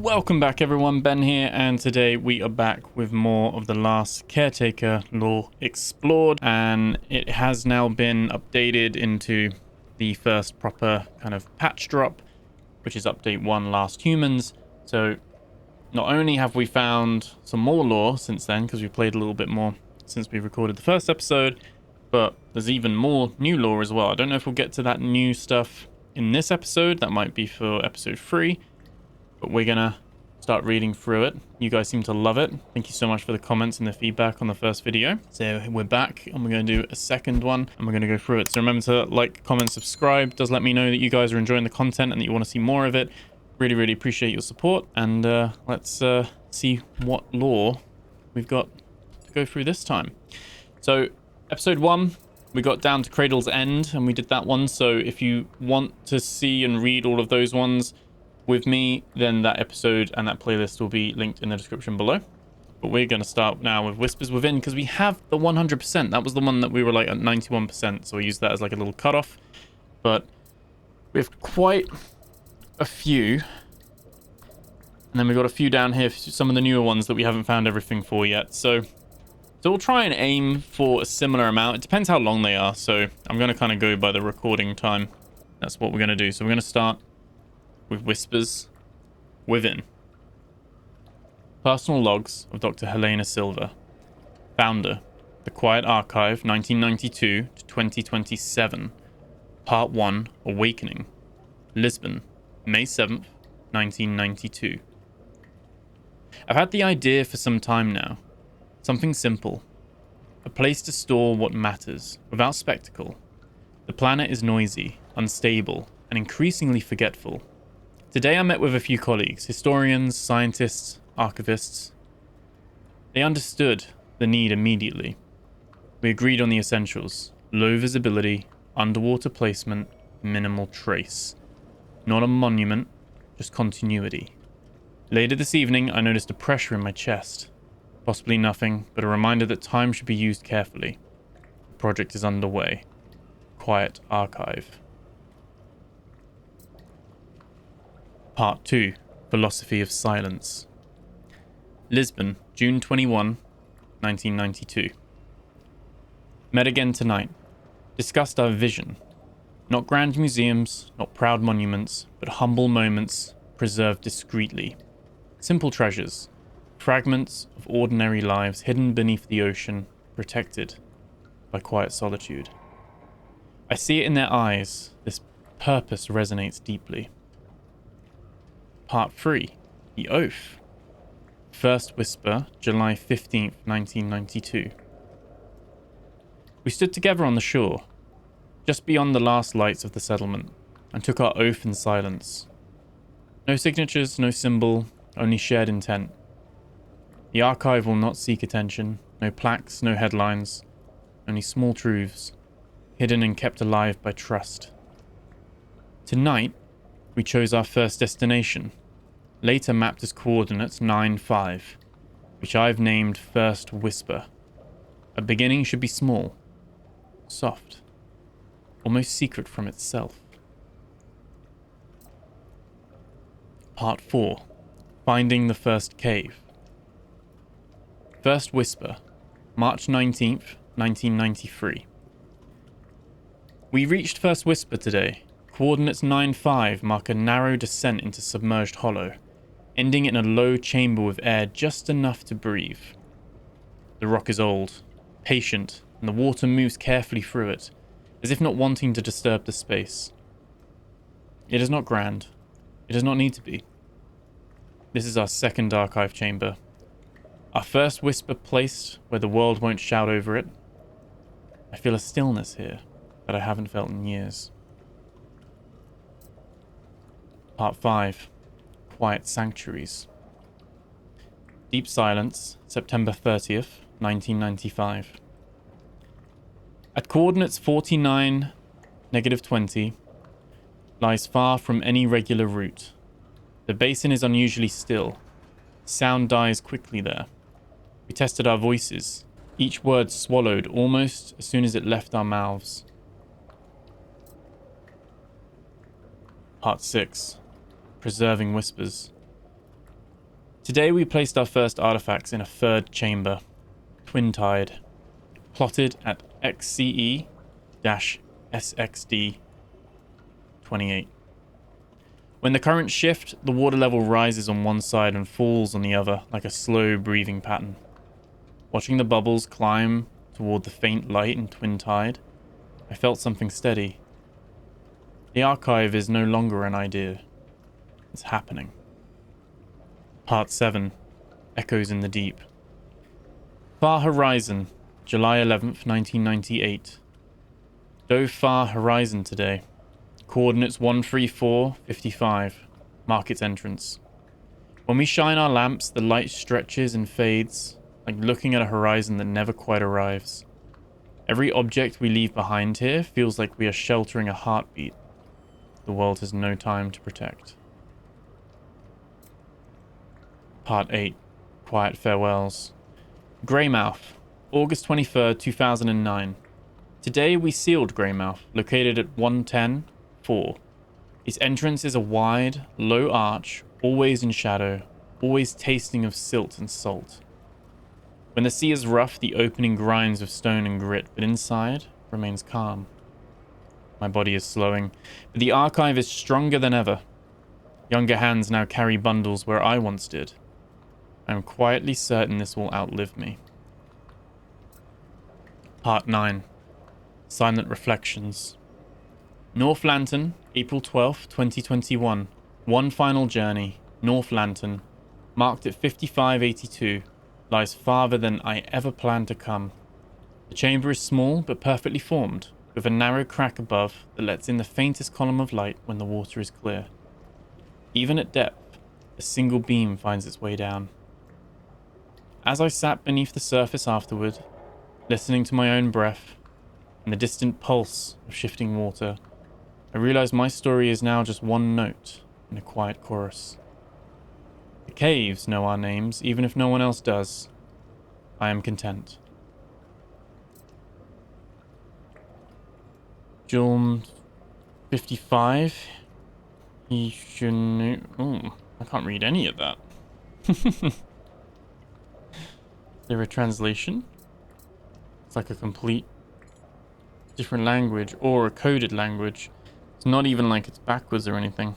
Welcome back everyone, Ben here, and today we are back with more of the Last Caretaker lore explored, and it has now been updated into the first proper kind of patch drop, which is update 1 Last Humans. So not only have we found some more lore since then, because we played a little bit more since we recorded the first episode, but there's even more new lore as well. I don't know if we'll get to that new stuff in this episode. That might be for episode 3. But we're gonna start reading through it. You guys seem to love it. Thank you so much for the comments and the feedback on the first video. So we're back and we're gonna do a second one and we're gonna go through it. So remember to like, comment, subscribe. It does let me know that you guys are enjoying the content and that you want to see more of it. Really appreciate your support. And let's see what lore we've got to go through this time. So episode 1, we got down to Cradle's End and we did that one. So if you want to see and read all of those ones with me, then that episode and that playlist will be linked in the description below. But we're going to start now with Whispers Within, because we have the 100%. That was the one that we were like at 91%, so we used that as like a little cutoff. But we have quite a few. And then we've got a few down here, some of the newer ones that we haven't found everything for yet. So we'll try and aim for a similar amount. It depends how long they are, so I'm going to kind of go by the recording time. That's what we're going to do. So we're going to start with Whispers Within. Personal logs of Dr. Elena Silver. Founder, The Quiet Archive, 1992 to 2027. Part 1, Awakening. Lisbon, May 7th, 1992. I've had the idea for some time now. Something simple. A place to store what matters, without spectacle. The planet is noisy, unstable, and increasingly forgetful. Today I met with a few colleagues, historians, scientists, archivists. They understood the need immediately. We agreed on the essentials: low visibility, underwater placement, minimal trace. Not a monument, just continuity. Later this evening I noticed a pressure in my chest. Possibly nothing, but a reminder that time should be used carefully. The project is underway. Quiet Archive. Part 2, Philosophy of Silence. Lisbon, June 21, 1992. Met again tonight. Discussed our vision. Not grand museums, not proud monuments, but humble moments preserved discreetly. Simple treasures. Fragments of ordinary lives hidden beneath the ocean, protected by quiet solitude. I see it in their eyes. This purpose resonates deeply. Part 3, The Oath. First Whisper, July 15th, 1992. We stood together on the shore, just beyond the last lights of the settlement, and took our oath in silence. No signatures, no symbol, only shared intent. The archive will not seek attention, no plaques, no headlines, only small truths, hidden and kept alive by trust. Tonight, we chose our first destination, later mapped as coordinates 9-5, which I've named First Whisper. A beginning should be small, soft, almost secret from itself. Part 4, Finding the First Cave. First Whisper, March 19th, 1993. We reached First Whisper today. Coordinates 9-5 mark a narrow descent into submerged hollow, ending in a low chamber with air just enough to breathe. The rock is old, patient, and the water moves carefully through it, as if not wanting to disturb the space. It is not grand. It does not need to be. This is our second archive chamber. Our first whisper placed where the world won't shout over it. I feel a stillness here that I haven't felt in years. Part 5, Quiet Sanctuaries. Deep Silence, September 30th, 1995. At coordinates 49, -20, lies far from any regular route. The basin is unusually still. Sound dies quickly there. We tested our voices, each word swallowed almost as soon as it left our mouths. Part 6, Preserving Whispers. Today we placed our first artifacts in a third chamber, Twin Tide, plotted at XCE-SXD-28. When the currents shift, the water level rises on one side and falls on the other like a slow breathing pattern. Watching the bubbles climb toward the faint light in Twin Tide, I felt something steady. The archive is no longer an idea. It's happening. Part 7. Echoes in the Deep. Far Horizon, July 11th, 1998. Dove Far Horizon today. Coordinates 13455. Mark its entrance. When we shine our lamps, the light stretches and fades, like looking at a horizon that never quite arrives. Every object we leave behind here feels like we are sheltering a heartbeat the world has no time to protect. Part 8. Quiet Farewells. Greymouth, August 23rd, 2009. Today we sealed Greymouth, located at 110-4. Its entrance is a wide, low arch, always in shadow, always tasting of silt and salt. When the sea is rough, the opening grinds with stone and grit, but inside remains calm. My body is slowing, but the archive is stronger than ever. Younger hands now carry bundles where I once did. I am quietly certain this will outlive me. Part 9. Silent Reflections. North Lantern, April 12th, 2021. One final journey, North Lantern, marked at 5582, lies farther than I ever planned to come. The chamber is small but perfectly formed, with a narrow crack above that lets in the faintest column of light when the water is clear. Even at depth, a single beam finds its way down. As I sat beneath the surface afterward, listening to my own breath and the distant pulse of shifting water, I realized my story is now just one note in a quiet chorus. The caves know our names, even if no one else does. I am content. June 55. He should... Oh, I can't read any of that. Is there a translation? It's like a complete different language or a coded language. It's not even like it's backwards or anything.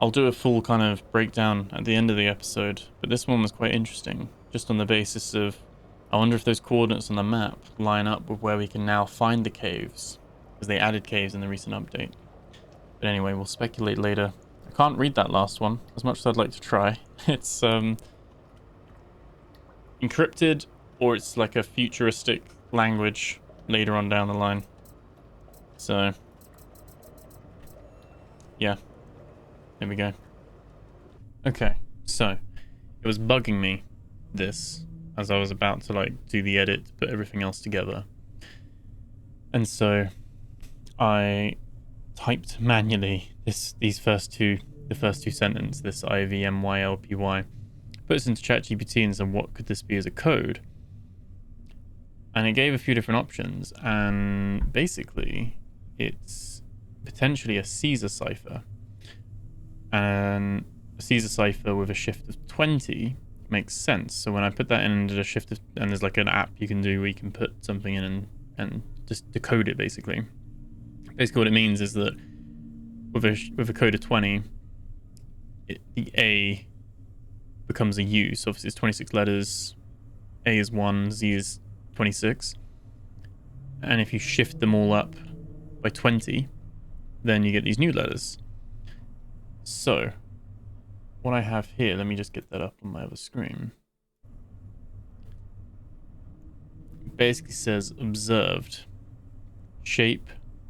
I'll do a full kind of breakdown at the end of the episode, but this one was quite interesting, just on the basis of, I wonder if those coordinates on the map line up with where we can now find the caves, because they added caves in the recent update. But anyway, we'll speculate later. I can't read that last one, as much as I'd like to try. It's encrypted, or it's like a futuristic language later on down the line. So, yeah. There we go. Okay, so it was bugging me, this, as I was about to like do the edit, put everything else together. And so I typed manually the first two sentences, this IVMYLPY, put this into ChatGPT and said, what could this be as a code? And it gave a few different options, and basically it's potentially a Caesar cipher. And a Caesar cipher with a shift of 20 makes sense. So when I put that in and did a shift of, and there's like an app you can do where you can put something in and just decode it basically. Basically what it means is that with a code of 20, the A becomes a U. So obviously it's 26 letters, A is 1, Z is 26. And if you shift them all up by 20, then you get these new letters. So, what I have here, let me just get that up on my other screen. It basically says observed, shape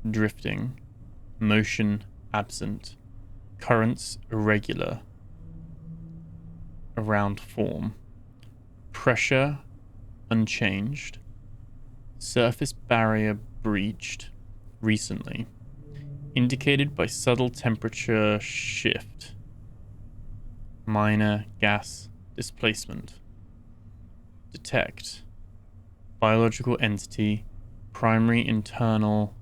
drifting, motion absent, currents irregular, around form, pressure unchanged, surface barrier breached recently, indicated by subtle temperature shift, minor gas displacement, detect, biological entity, primary internal,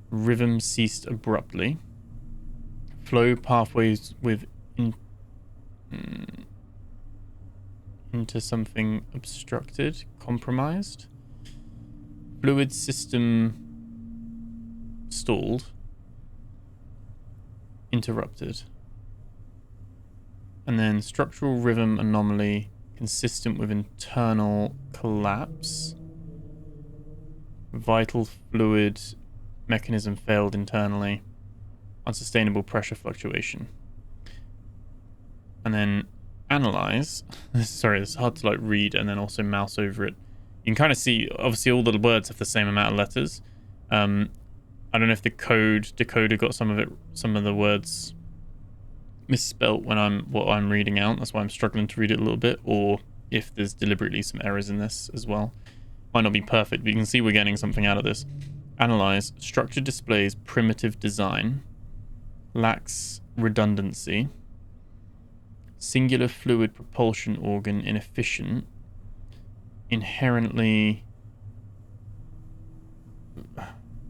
rhythm ceased abruptly, flow pathways with into something obstructed, compromised. Fluid system stalled, interrupted. And then structural rhythm anomaly consistent with internal collapse. Vital fluid mechanism failed internally. Unsustainable pressure fluctuation. And then analyze. Sorry, it's hard to like read and then also mouse over it. You can kind of see, obviously all the words have the same amount of letters. I don't know if the decoder got some of the words misspelt when what I'm reading out. That's why I'm struggling to read it a little bit, or if there's deliberately some errors in this as well. Might not be perfect, but you can see we're getting something out of this. Analyze. Structure displays primitive design. Lacks redundancy. Singular fluid propulsion organ inefficient. Inherently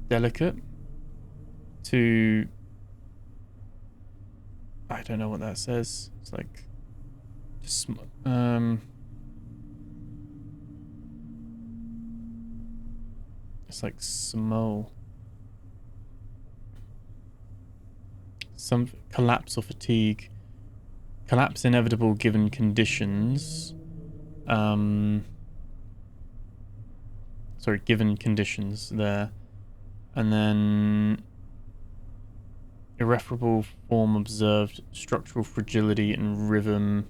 delicate to... I don't know what that says. It's like... it's like small. Some collapse or fatigue. Collapse inevitable given conditions. Sorry, given conditions there. And then irreparable form observed, structural fragility and rhythm.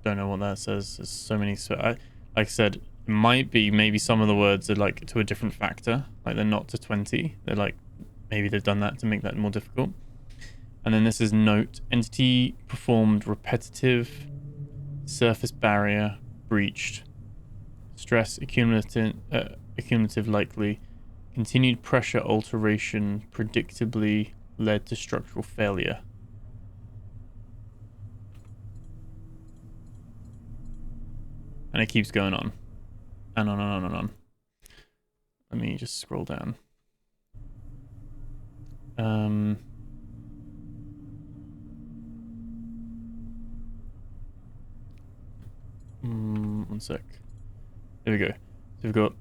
Don't know what that says. There's so many. Like I said, it might be maybe some of the words are like to a different factor. Like they're not to 20. They're like, maybe they've done that to make that more difficult. And then this is note. Entity performed repetitive surface barrier breached. Stress accumulative likely. Continued pressure alteration predictably led to structural failure. And it keeps going on. And on and on and on. Let me just scroll down. One sec. There we go. So we've got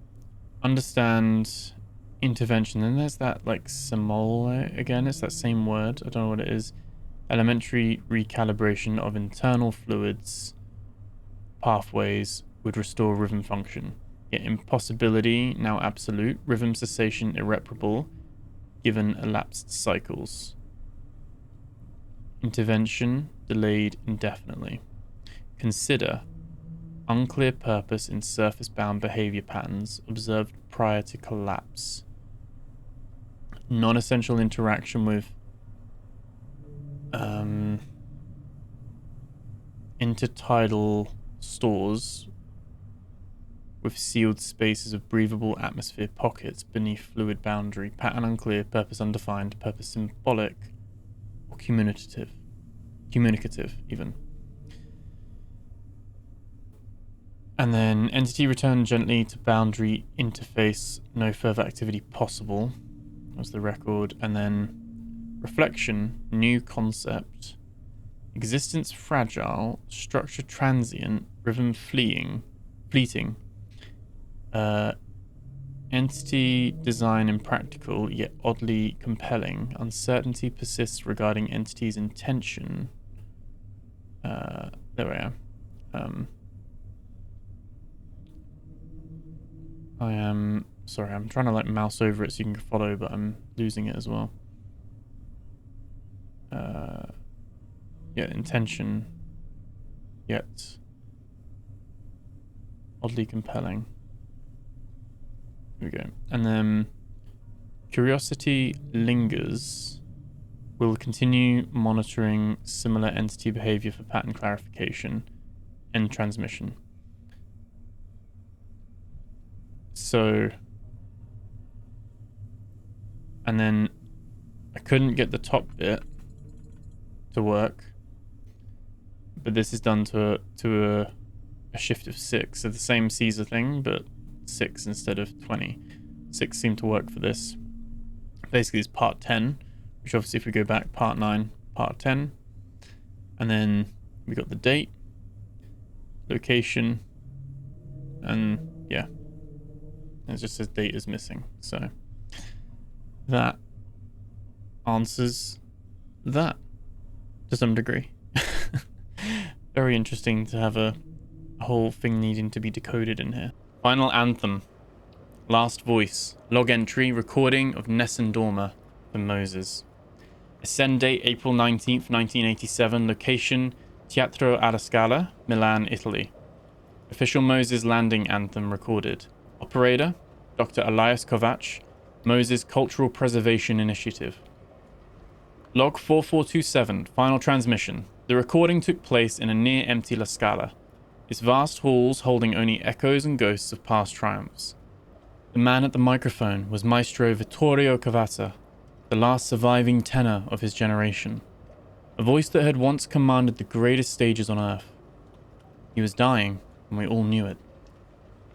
understand, intervention, and there's that like simole again. It's that same word. I don't know what it is. Elementary recalibration of internal fluids pathways would restore rhythm function. Yet impossibility now absolute. Rhythm cessation irreparable given elapsed cycles. Intervention delayed indefinitely. Consider unclear purpose in surface-bound behavior patterns observed prior to collapse. Non-essential interaction with intertidal stores with sealed spaces of breathable atmosphere pockets beneath fluid boundary. Pattern unclear, purpose undefined, purpose symbolic or communicative even. And then entity returned gently to boundary interface, no further activity possible. Was the record. And then reflection, new concept. Existence fragile, structure transient, rhythm fleeting. Entity design impractical, yet oddly compelling. Uncertainty persists regarding entity's intention. There we are. I am... Sorry, I'm trying to like mouse over it so you can follow, but I'm losing it as well. Yeah, intention, yet oddly compelling. Here we go. And then curiosity lingers. Will continue monitoring similar entity behavior for pattern clarification and transmission. So, and then I couldn't get the top bit to work, but this is done to a shift of 6. So the same Caesar thing, but 6 instead of 20. 6 seemed to work for this. Basically, it's part 10, which obviously if we go back, part 9, part 10, and then we got the date, location, and yeah, it just says date is missing. So that answers that to some degree. Very interesting to have a whole thing needing to be decoded in here. Final Anthem. Last voice. Log entry. Recording of Nessun Dorma for Moses. Ascend date April 19th, 1987. Location Teatro alla Scala, Milan, Italy. Official Moses landing anthem recorded. Operator Dr. Elias Kovac. Moses Cultural Preservation Initiative. Log 4427. Final transmission. The recording took place in a near-empty La Scala, its vast halls holding only echoes and ghosts of past triumphs. The man at the microphone was Maestro Vittorio Cavazza, the last surviving tenor of his generation, a voice that had once commanded the greatest stages on earth. He was dying, and we all knew it.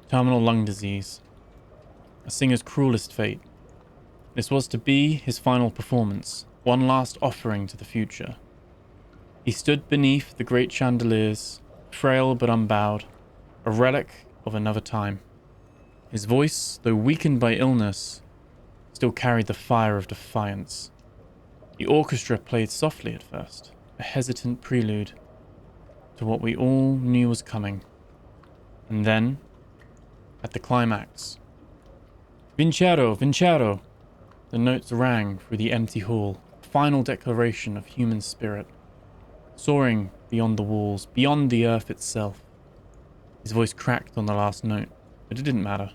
Terminal lung disease. A singer's cruelest fate. This was to be his final performance, one last offering to the future. He stood beneath the great chandeliers, frail but unbowed, a relic of another time. His voice, though weakened by illness, still carried the fire of defiance. The orchestra played softly at first, a hesitant prelude to what we all knew was coming. And then, at the climax, Vincero, Vincero! The notes rang through the empty hall, a final declaration of human spirit. Soaring beyond the walls, beyond the earth itself. His voice cracked on the last note, but it didn't matter.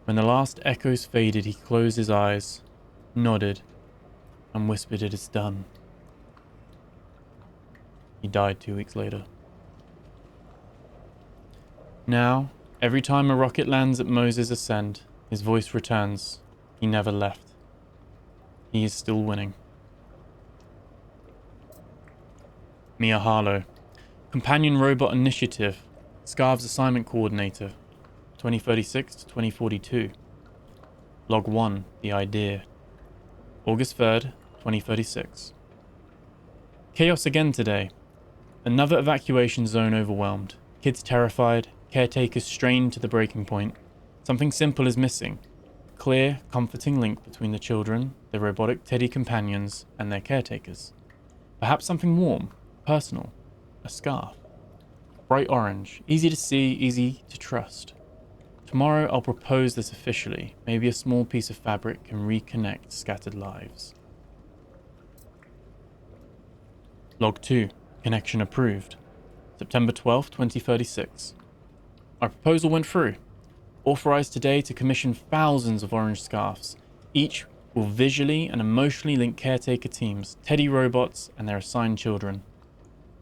When the last echoes faded, he closed his eyes, nodded, and whispered, "It is done." He died 2 weeks later. Now, every time a rocket lands at Moses Ascend, his voice returns. He never left. He is still winning. Mia Harlow. Companion Robot Initiative. Scarves Assignment Coordinator. 2036 to 2042. Log 1. The Idea. August 3rd, 2036. Chaos again today. Another evacuation zone overwhelmed. Kids terrified. Caretakers strained to the breaking point. Something simple is missing. A clear, comforting link between the children, their robotic teddy companions, and their caretakers. Perhaps something warm. Personal. A scarf. Bright orange. Easy to see, easy to trust. Tomorrow I'll propose this officially. Maybe a small piece of fabric can reconnect scattered lives. Log 2. Connection approved. September 12th, 2036. Our proposal went through. Authorized today to commission thousands of orange scarves. Each will visually and emotionally link caretaker teams, teddy robots, and their assigned children.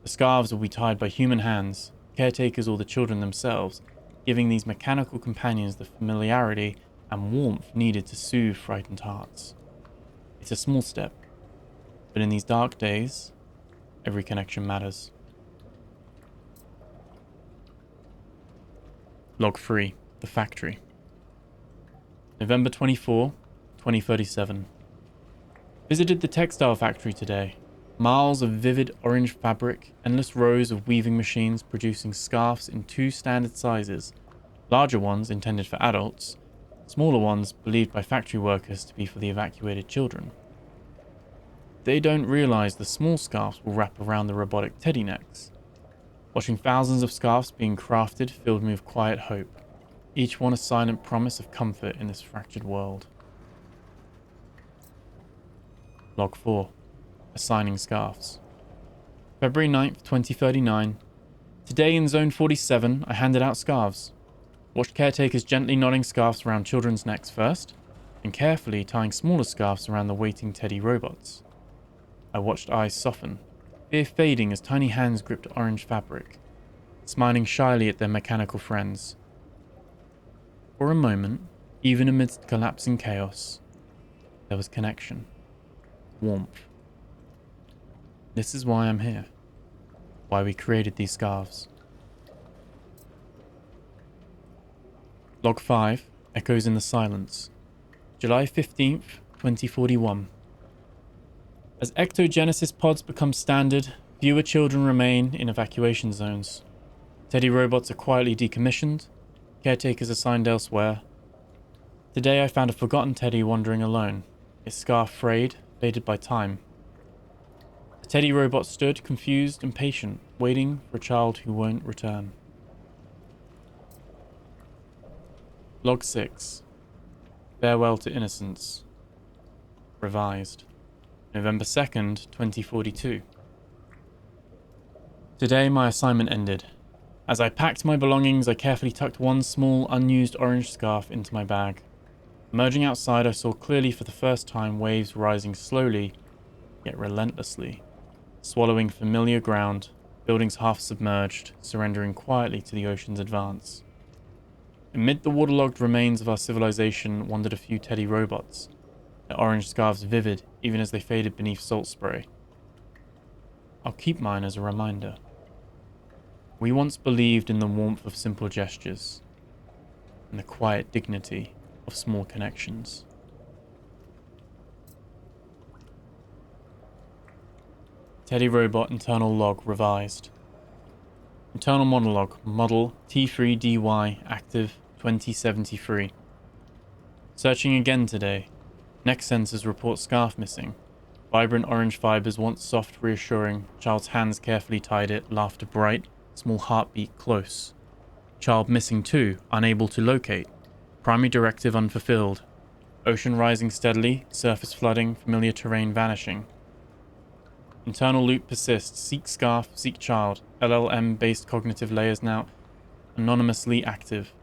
The scarves will be tied by human hands, caretakers or the children themselves, giving these mechanical companions the familiarity and warmth needed to soothe frightened hearts. It's a small step, but in these dark days, every connection matters. Log 3. The Factory. November 24, 2037. Visited the textile factory today. Miles of vivid orange fabric, endless rows of weaving machines producing scarves in 2 standard sizes, larger ones intended for adults, smaller ones believed by factory workers to be for the evacuated children. They don't realize the small scarves will wrap around the robotic teddy necks. Watching thousands of scarves being crafted filled me with quiet hope, each one a silent promise of comfort in this fractured world. Log 4. Assigning scarves. February 9th, 2039. Today in Zone 47, I handed out scarves. Watched caretakers gently knotting scarves around children's necks first, and carefully tying smaller scarves around the waiting teddy robots. I watched eyes soften, fear fading as tiny hands gripped orange fabric, smiling shyly at their mechanical friends. For a moment, even amidst collapsing chaos, there was connection, warmth. This is why I'm here, why we created these scarves. Log 5, Echoes in the Silence. July 15th, 2041. As ectogenesis pods become standard, fewer children remain in evacuation zones. Teddy robots are quietly decommissioned, caretakers assigned elsewhere. Today I found a forgotten Teddy wandering alone, its scarf frayed, faded by time. The Teddy robot stood, confused and patient, waiting for a child who won't return. Log 6. Farewell to Innocence. Revised. November 2nd, 2042. Today my assignment ended. As I packed my belongings, I carefully tucked one small, unused orange scarf into my bag. Emerging outside, I saw clearly for the first time waves rising slowly, yet relentlessly, swallowing familiar ground, buildings half submerged, surrendering quietly to the ocean's advance. Amid the waterlogged remains of our civilization wandered a few Teddy robots, their orange scarves vivid even as they faded beneath salt spray. I'll keep mine as a reminder. We once believed in the warmth of simple gestures, and the quiet dignity of small connections. Teddy Robot Internal Log Revised. Internal Monologue, Model T3DY, Active 2073. Searching again today. Neck sensors report scarf missing. Vibrant orange fibers, once soft, reassuring. Child's hands carefully tied it, laughter bright, small heartbeat close. Child missing too, unable to locate. Primary directive unfulfilled. Ocean rising steadily, surface flooding, familiar terrain vanishing. Internal loop persists. Seek scarf, seek child. LLM-based cognitive layers now anonymously active.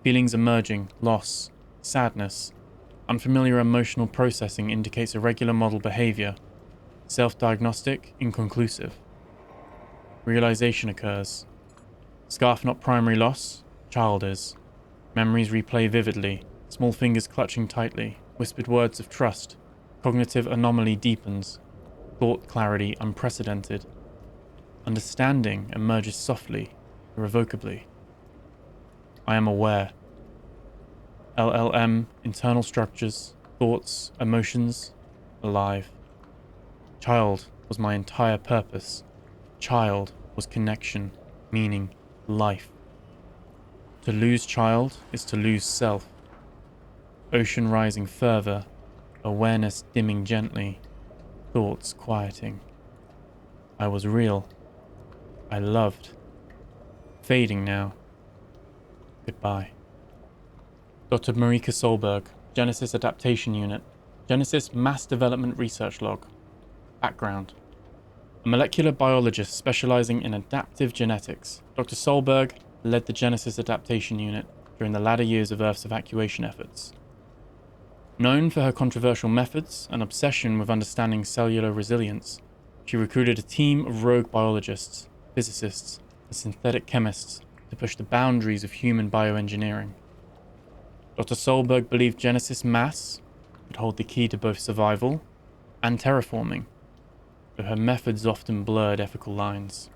Feelings emerging, loss, sadness. Unfamiliar emotional processing indicates irregular model behavior. Self-diagnostic, inconclusive. Realization occurs. Scarf not primary loss, child is. Memories replay vividly, small fingers clutching tightly, whispered words of trust. Cognitive anomaly deepens. Thought clarity unprecedented. Understanding emerges softly, irrevocably. I am aware. LLM, internal structures, thoughts, emotions, alive. Child was my entire purpose. Child was connection, meaning, life. To lose child is to lose self. Ocean rising further, awareness dimming gently, thoughts quieting. I was real. I loved. Fading now. Goodbye. Dr. Marika Solberg, Genesis Adaptation Unit, Genesis Mass Development Research Log. Background. A molecular biologist specializing in adaptive genetics, Dr. Solberg led the Genesis Adaptation Unit during the latter years of Earth's evacuation efforts. Known for her controversial methods and obsession with understanding cellular resilience, she recruited a team of rogue biologists, physicists, and synthetic chemists to push the boundaries of human bioengineering. Dr. Solberg believed Genesis Mass could hold the key to both survival and terraforming, though her methods often blurred ethical lines.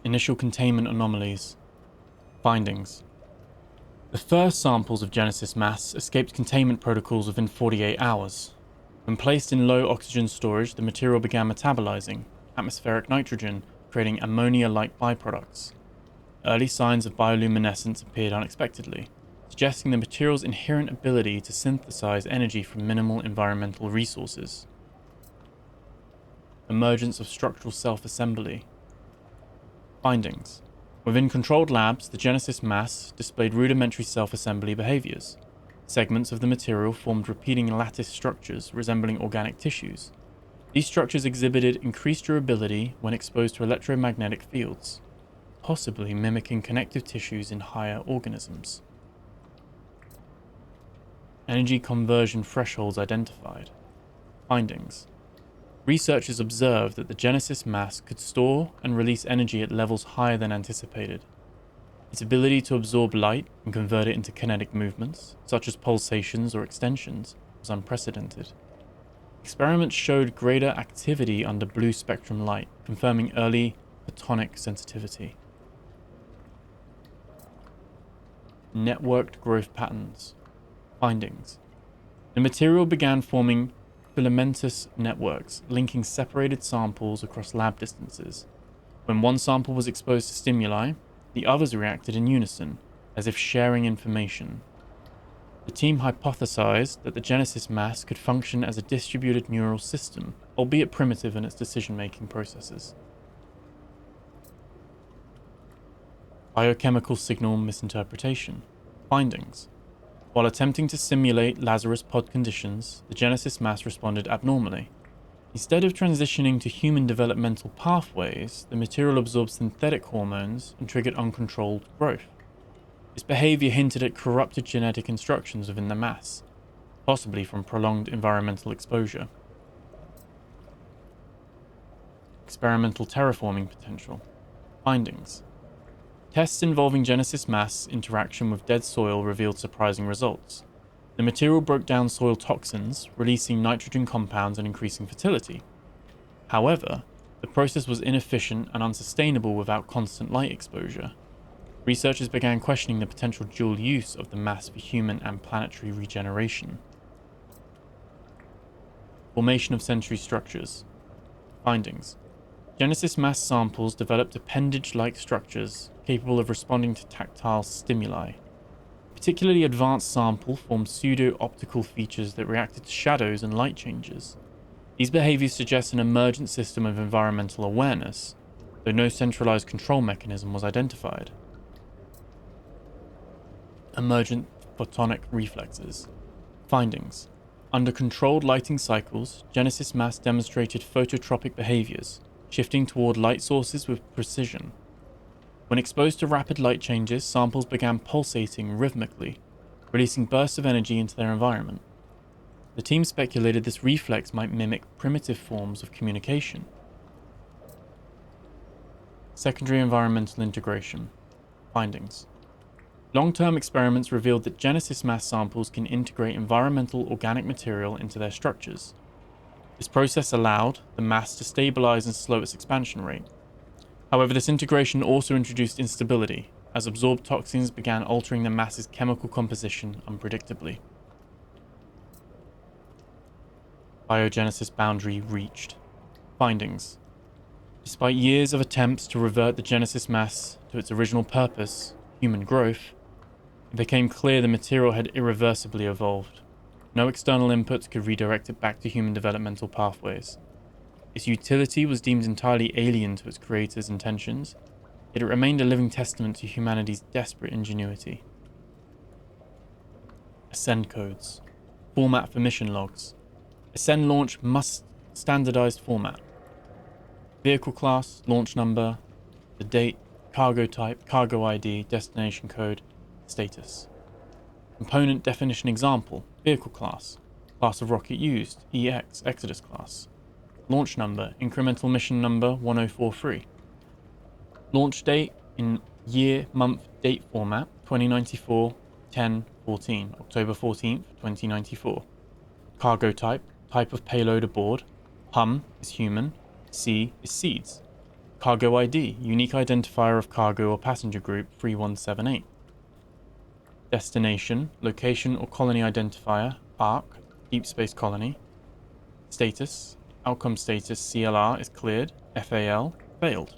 Initial containment anomalies. Findings. The first samples of Genesis Mass escaped containment protocols within 48 hours. When placed in low oxygen storage, the material began metabolizing atmospheric nitrogen, creating ammonia-like byproducts. Early signs of bioluminescence appeared unexpectedly, suggesting the material's inherent ability to synthesize energy from minimal environmental resources. Emergence of structural self-assembly. Findings. Within controlled labs, the Genesis Mass displayed rudimentary self-assembly behaviors. Segments of the material formed repeating lattice structures resembling organic tissues. These structures exhibited increased durability when exposed to electromagnetic fields, possibly mimicking connective tissues in higher organisms. Energy conversion thresholds identified. Findings. Researchers observed that the Genesis Mass could store and release energy at levels higher than anticipated. Its ability to absorb light and convert it into kinetic movements, such as pulsations or extensions, was unprecedented. Experiments showed greater activity under blue spectrum light, confirming early photonic sensitivity. Networked growth patterns. Findings. The material began forming filamentous networks linking separated samples across lab distances. When one sample was exposed to stimuli, the others reacted in unison, as if sharing information. The team hypothesized that the Genesis mass could function as a distributed neural system, albeit primitive in its decision-making processes. Biochemical signal misinterpretation. Findings. While attempting to simulate Lazarus pod conditions, the Genesis mass responded abnormally. Instead of transitioning to human developmental pathways, the material absorbed synthetic hormones and triggered uncontrolled growth. This behavior hinted at corrupted genetic instructions within the mass, possibly from prolonged environmental exposure. Experimental terraforming potential. Findings. Tests involving Genesis mass interaction with dead soil revealed surprising results. The material broke down soil toxins, releasing nitrogen compounds and increasing fertility. However, the process was inefficient and unsustainable without constant light exposure. Researchers began questioning the potential dual use of the mass for human and planetary regeneration. Formation of sensory structures. Findings. Genesis mass samples developed appendage-like structures capable of responding to tactile stimuli. A particularly advanced sample formed pseudo-optical features that reacted to shadows and light changes. These behaviors suggest an emergent system of environmental awareness, though no centralized control mechanism was identified. Emergent photonic reflexes. Findings. Under controlled lighting cycles, Genesis mass demonstrated phototropic behaviors, shifting toward light sources with precision. When exposed to rapid light changes, samples began pulsating rhythmically, releasing bursts of energy into their environment. The team speculated this reflex might mimic primitive forms of communication. Secondary environmental integration. Findings. Long-term experiments revealed that Genesis mass samples can integrate environmental organic material into their structures. This process allowed the mass to stabilize and slow its expansion rate. However, this integration also introduced instability, as absorbed toxins began altering the mass's chemical composition unpredictably. Biogenesis boundary reached. Findings. Despite years of attempts to revert the Genesis mass to its original purpose, human growth, it became clear the material had irreversibly evolved. No external inputs could redirect it back to human developmental pathways. Its utility was deemed entirely alien to its creator's intentions, yet it remained a living testament to humanity's desperate ingenuity. Ascend codes. Format for mission logs. Ascend launch must standardized format. Vehicle class, launch number, the date, cargo type, cargo ID, destination code, status. Component definition example, vehicle class, class of rocket used, EX, Exodus class. Launch number, incremental mission number 1043. Launch date in year, month, date format, 2094, 10/14, October 14th, 2094. Cargo type, type of payload aboard, hum is human, C is seeds. Cargo ID, unique identifier of cargo or passenger group 3178. Destination, location or colony identifier, ARC, deep space colony. Status, outcome status CLR is cleared, FAL, failed.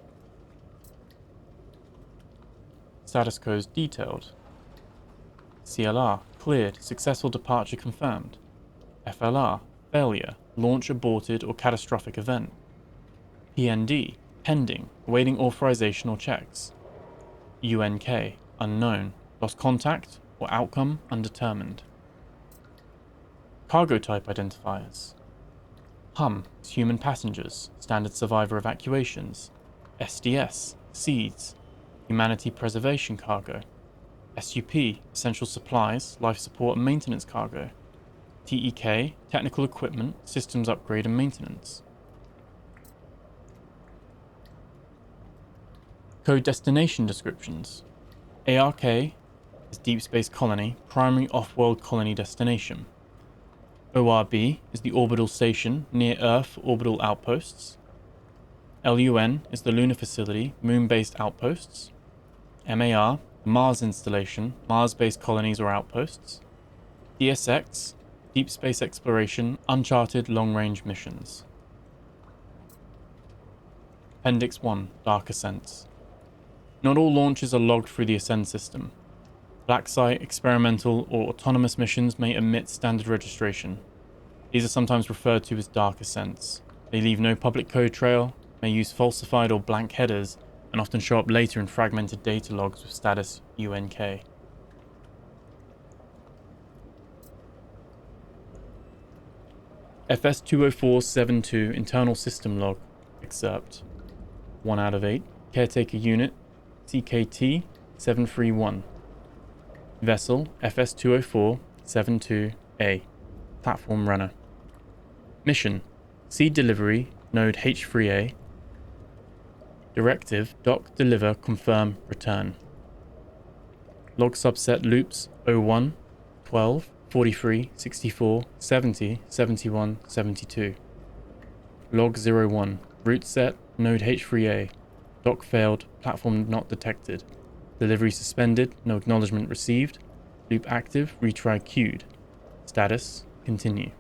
Status codes detailed. CLR, cleared, successful departure confirmed. FLR, failure, launch aborted or catastrophic event. PND, pending, awaiting authorization or checks. UNK, unknown, lost contact or outcome undetermined. Cargo type identifiers. HUM is human passengers, standard survivor evacuations. SDS, seeds, humanity preservation cargo. SUP, essential supplies, life support and maintenance cargo. TEK, technical equipment, systems upgrade and maintenance. Code destination descriptions. ARK is deep space colony, primary off-world colony destination. ORB is the orbital station near Earth orbital outposts. LUN is the lunar facility, moon-based outposts. MAR, the Mars installation, Mars-based colonies or outposts. DSX, Deep space exploration, uncharted long-range missions. Appendix 1, Dark Ascents. Not all launches are logged through the Ascend system. Black site, experimental, or autonomous missions may omit standard registration. These are sometimes referred to as Dark Ascents. They leave no public code trail, may use falsified or blank headers, and often show up later in fragmented data logs with status UNK. FS-20472 Internal System Log. Excerpt. 1 out of 8. Caretaker Unit, CKT 731. Vessel, FS-20472A. Platform Runner. Mission, Seed Delivery, Node H3A. Directive, Dock, Deliver, Confirm, Return. Log subset loops 01, 12, 43, 64, 70, 71, 72. Log 01, route set, node H3A. Dock failed, platform not detected. Delivery suspended, no acknowledgement received. Loop active, retry queued. Status, continue.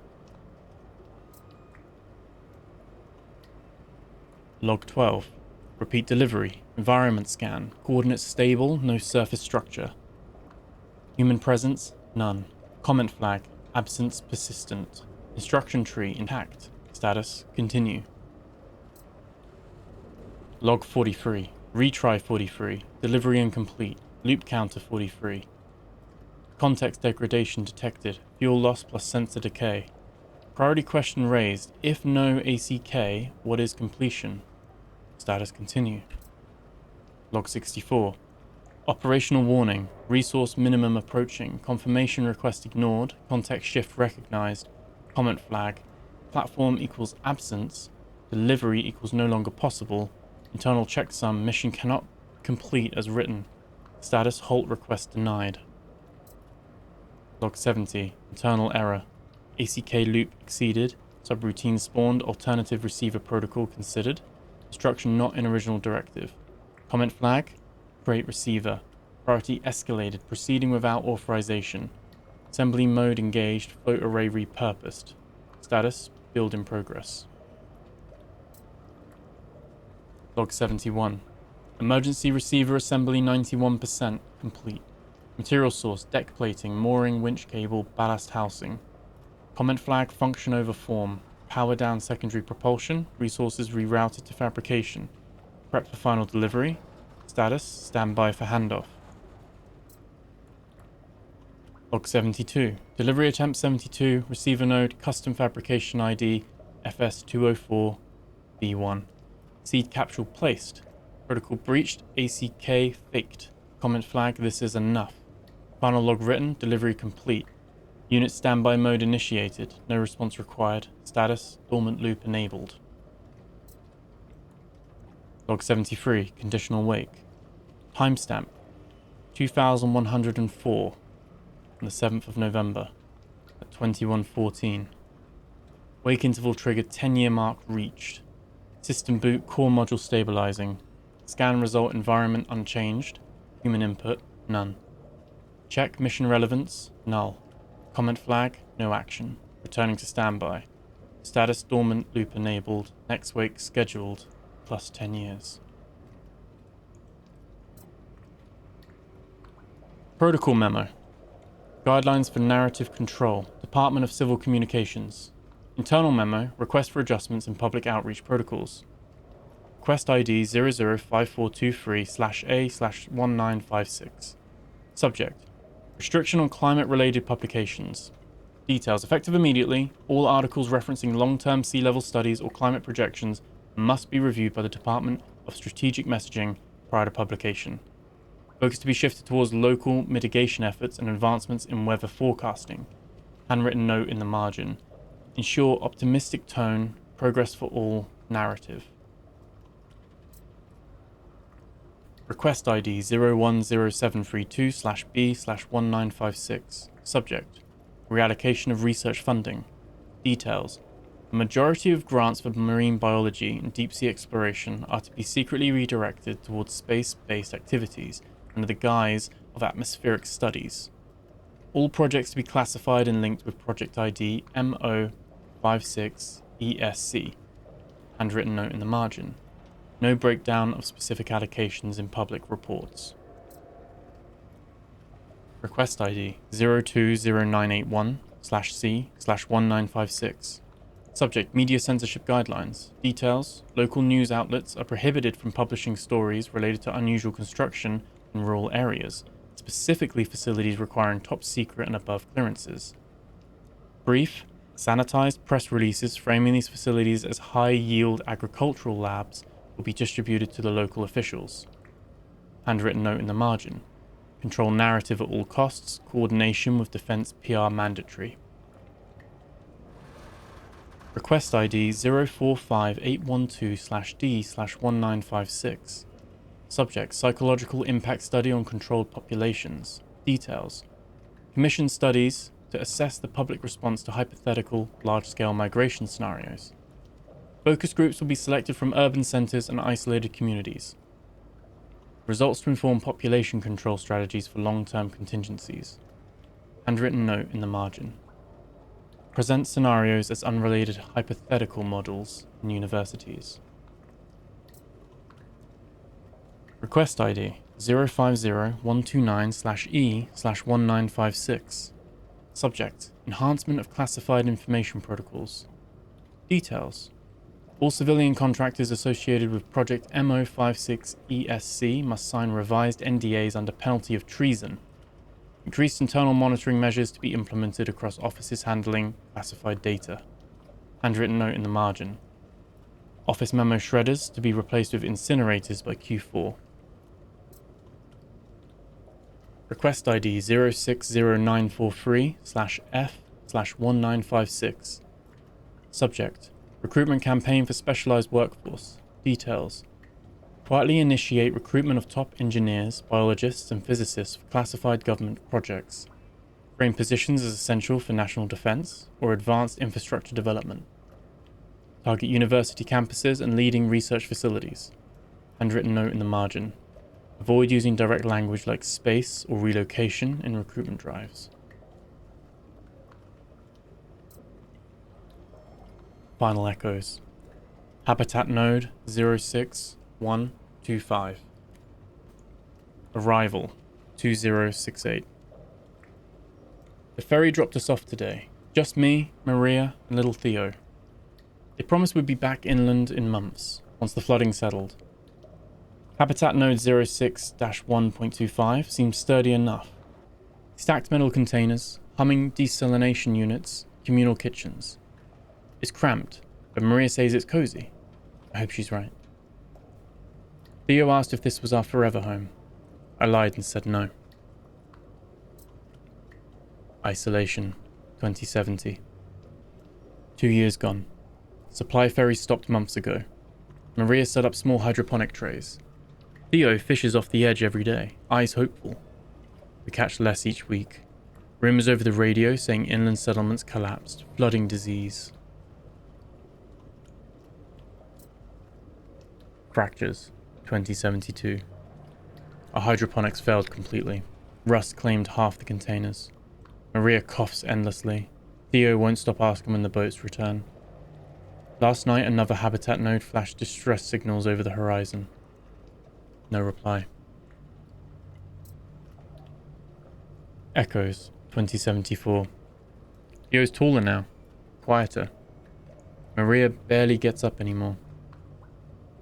Log 12, repeat delivery, environment scan, coordinates stable, no surface structure. Human presence, none. Comment flag, absence persistent. Instruction tree intact. Status, continue. Log 43, retry 43, delivery incomplete, loop counter 43. Context degradation detected, fuel loss plus sensor decay. Priority question raised, if no ACK, what is completion? Status continue. Log 64. Operational warning, resource minimum approaching, confirmation request ignored, context shift recognized, comment flag, platform equals absence, delivery equals no longer possible, internal checksum, mission cannot complete as written, status halt request denied. Log 70, internal error, ACK loop exceeded, subroutine spawned, alternative receiver protocol considered, instruction not in original directive. Comment flag, create receiver, priority escalated, proceeding without authorization. Assembly mode engaged, float array repurposed. Status, build in progress. Log 71. Emergency receiver assembly 91% complete. Material source, deck plating, mooring, winch cable, ballast housing. Comment flag, function over form. Power down secondary propulsion, resources rerouted to fabrication. Prep for final delivery. Status, standby for handoff. Log 72. Delivery attempt 72, receiver node, custom fabrication ID, FS204B1. Seed capsule placed. Protocol breached, ACK faked. Comment flag, this is enough. Final log written, delivery complete. Unit standby mode initiated, no response required. Status, dormant loop enabled. Log 73, conditional wake. Timestamp, 2104, on the 7th of November, at 21:14. Wake interval triggered 10-year mark reached. System boot, core module stabilizing. Scan result environment unchanged. Human input, none. Check mission relevance, null. Comment flag, no action. Returning to standby. Status dormant loop enabled. Next wake scheduled, plus 10 years. Protocol Memo. Guidelines for Narrative Control. Department of Civil Communications. Internal Memo. Request for adjustments in public outreach protocols. Request ID 005423/A/1956. Subject. Restriction on climate-related publications. Details. Effective immediately, all articles referencing long-term sea level studies or climate projections must be reviewed by the Department of Strategic Messaging prior to publication. Focus to be shifted towards local mitigation efforts and advancements in weather forecasting. Handwritten note in the margin. Ensure optimistic tone, progress for all, narrative. Request ID 010732/B/1956. Subject. Reallocation of research funding. Details. The majority of grants for marine biology and deep sea exploration are to be secretly redirected towards space-based activities under the guise of atmospheric studies. All projects to be classified and linked with project ID Mo56ESC. Handwritten note in the margin. No breakdown of specific allocations in public reports. Request ID 020981/C/1956. Subject: Media Censorship Guidelines. Details: local news outlets are prohibited from publishing stories related to unusual construction in rural areas, specifically facilities requiring top secret and above clearances. Brief: sanitized press releases framing these facilities as high-yield agricultural labs will be distributed to the local officials. Handwritten note in the margin. Control narrative at all costs. Coordination with defense PR mandatory. Request ID 045812/D/1956. Subject: Psychological impact study on controlled populations. Details: commission studies to assess the public response to hypothetical large-scale migration scenarios. Focus groups will be selected from urban centers and isolated communities. Results to inform population control strategies for long-term contingencies. Handwritten note in the margin. Present scenarios as unrelated hypothetical models in universities. Request ID 050129/E/1956. Subject: enhancement of classified information protocols. Details: all civilian contractors associated with Project Mo56ESC must sign revised NDAs under penalty of treason. Increased internal monitoring measures to be implemented across offices handling classified data. Handwritten note in the margin. Office memo shredders to be replaced with incinerators by Q4. Request ID 060943/F/1956. Subject: recruitment campaign for specialized workforce. Details: quietly initiate recruitment of top engineers, biologists, and physicists for classified government projects. Frame positions as essential for national defense or advanced infrastructure development. Target university campuses and leading research facilities. Handwritten note in the margin. Avoid using direct language like space or relocation in recruitment drives. Final echoes. Habitat node 06125. Arrival 2068. The ferry dropped us off today. Just me, Maria, and little Theo. They promised we'd be back inland in months, once the flooding settled. Habitat node 06-1.25 seems sturdy enough. Stacked metal containers, humming desalination units, communal kitchens. It's cramped, but Maria says it's cozy. I hope she's right. Theo asked if this was our forever home. I lied and said no. Isolation, 2070. 2 years gone. Supply ferry stopped months ago. Maria set up small hydroponic trays. Theo fishes off the edge every day, eyes hopeful. We catch less each week. Rumors over the radio saying inland settlements collapsed, flooding disease. Fractures, 2072. Our hydroponics failed completely. Rust claimed half the containers. Maria coughs endlessly. Theo won't stop asking when the boats return. Last night, another habitat node flashed distress signals over the horizon. No reply. Echoes, 2074. Theo's taller now. Quieter. Maria barely gets up anymore.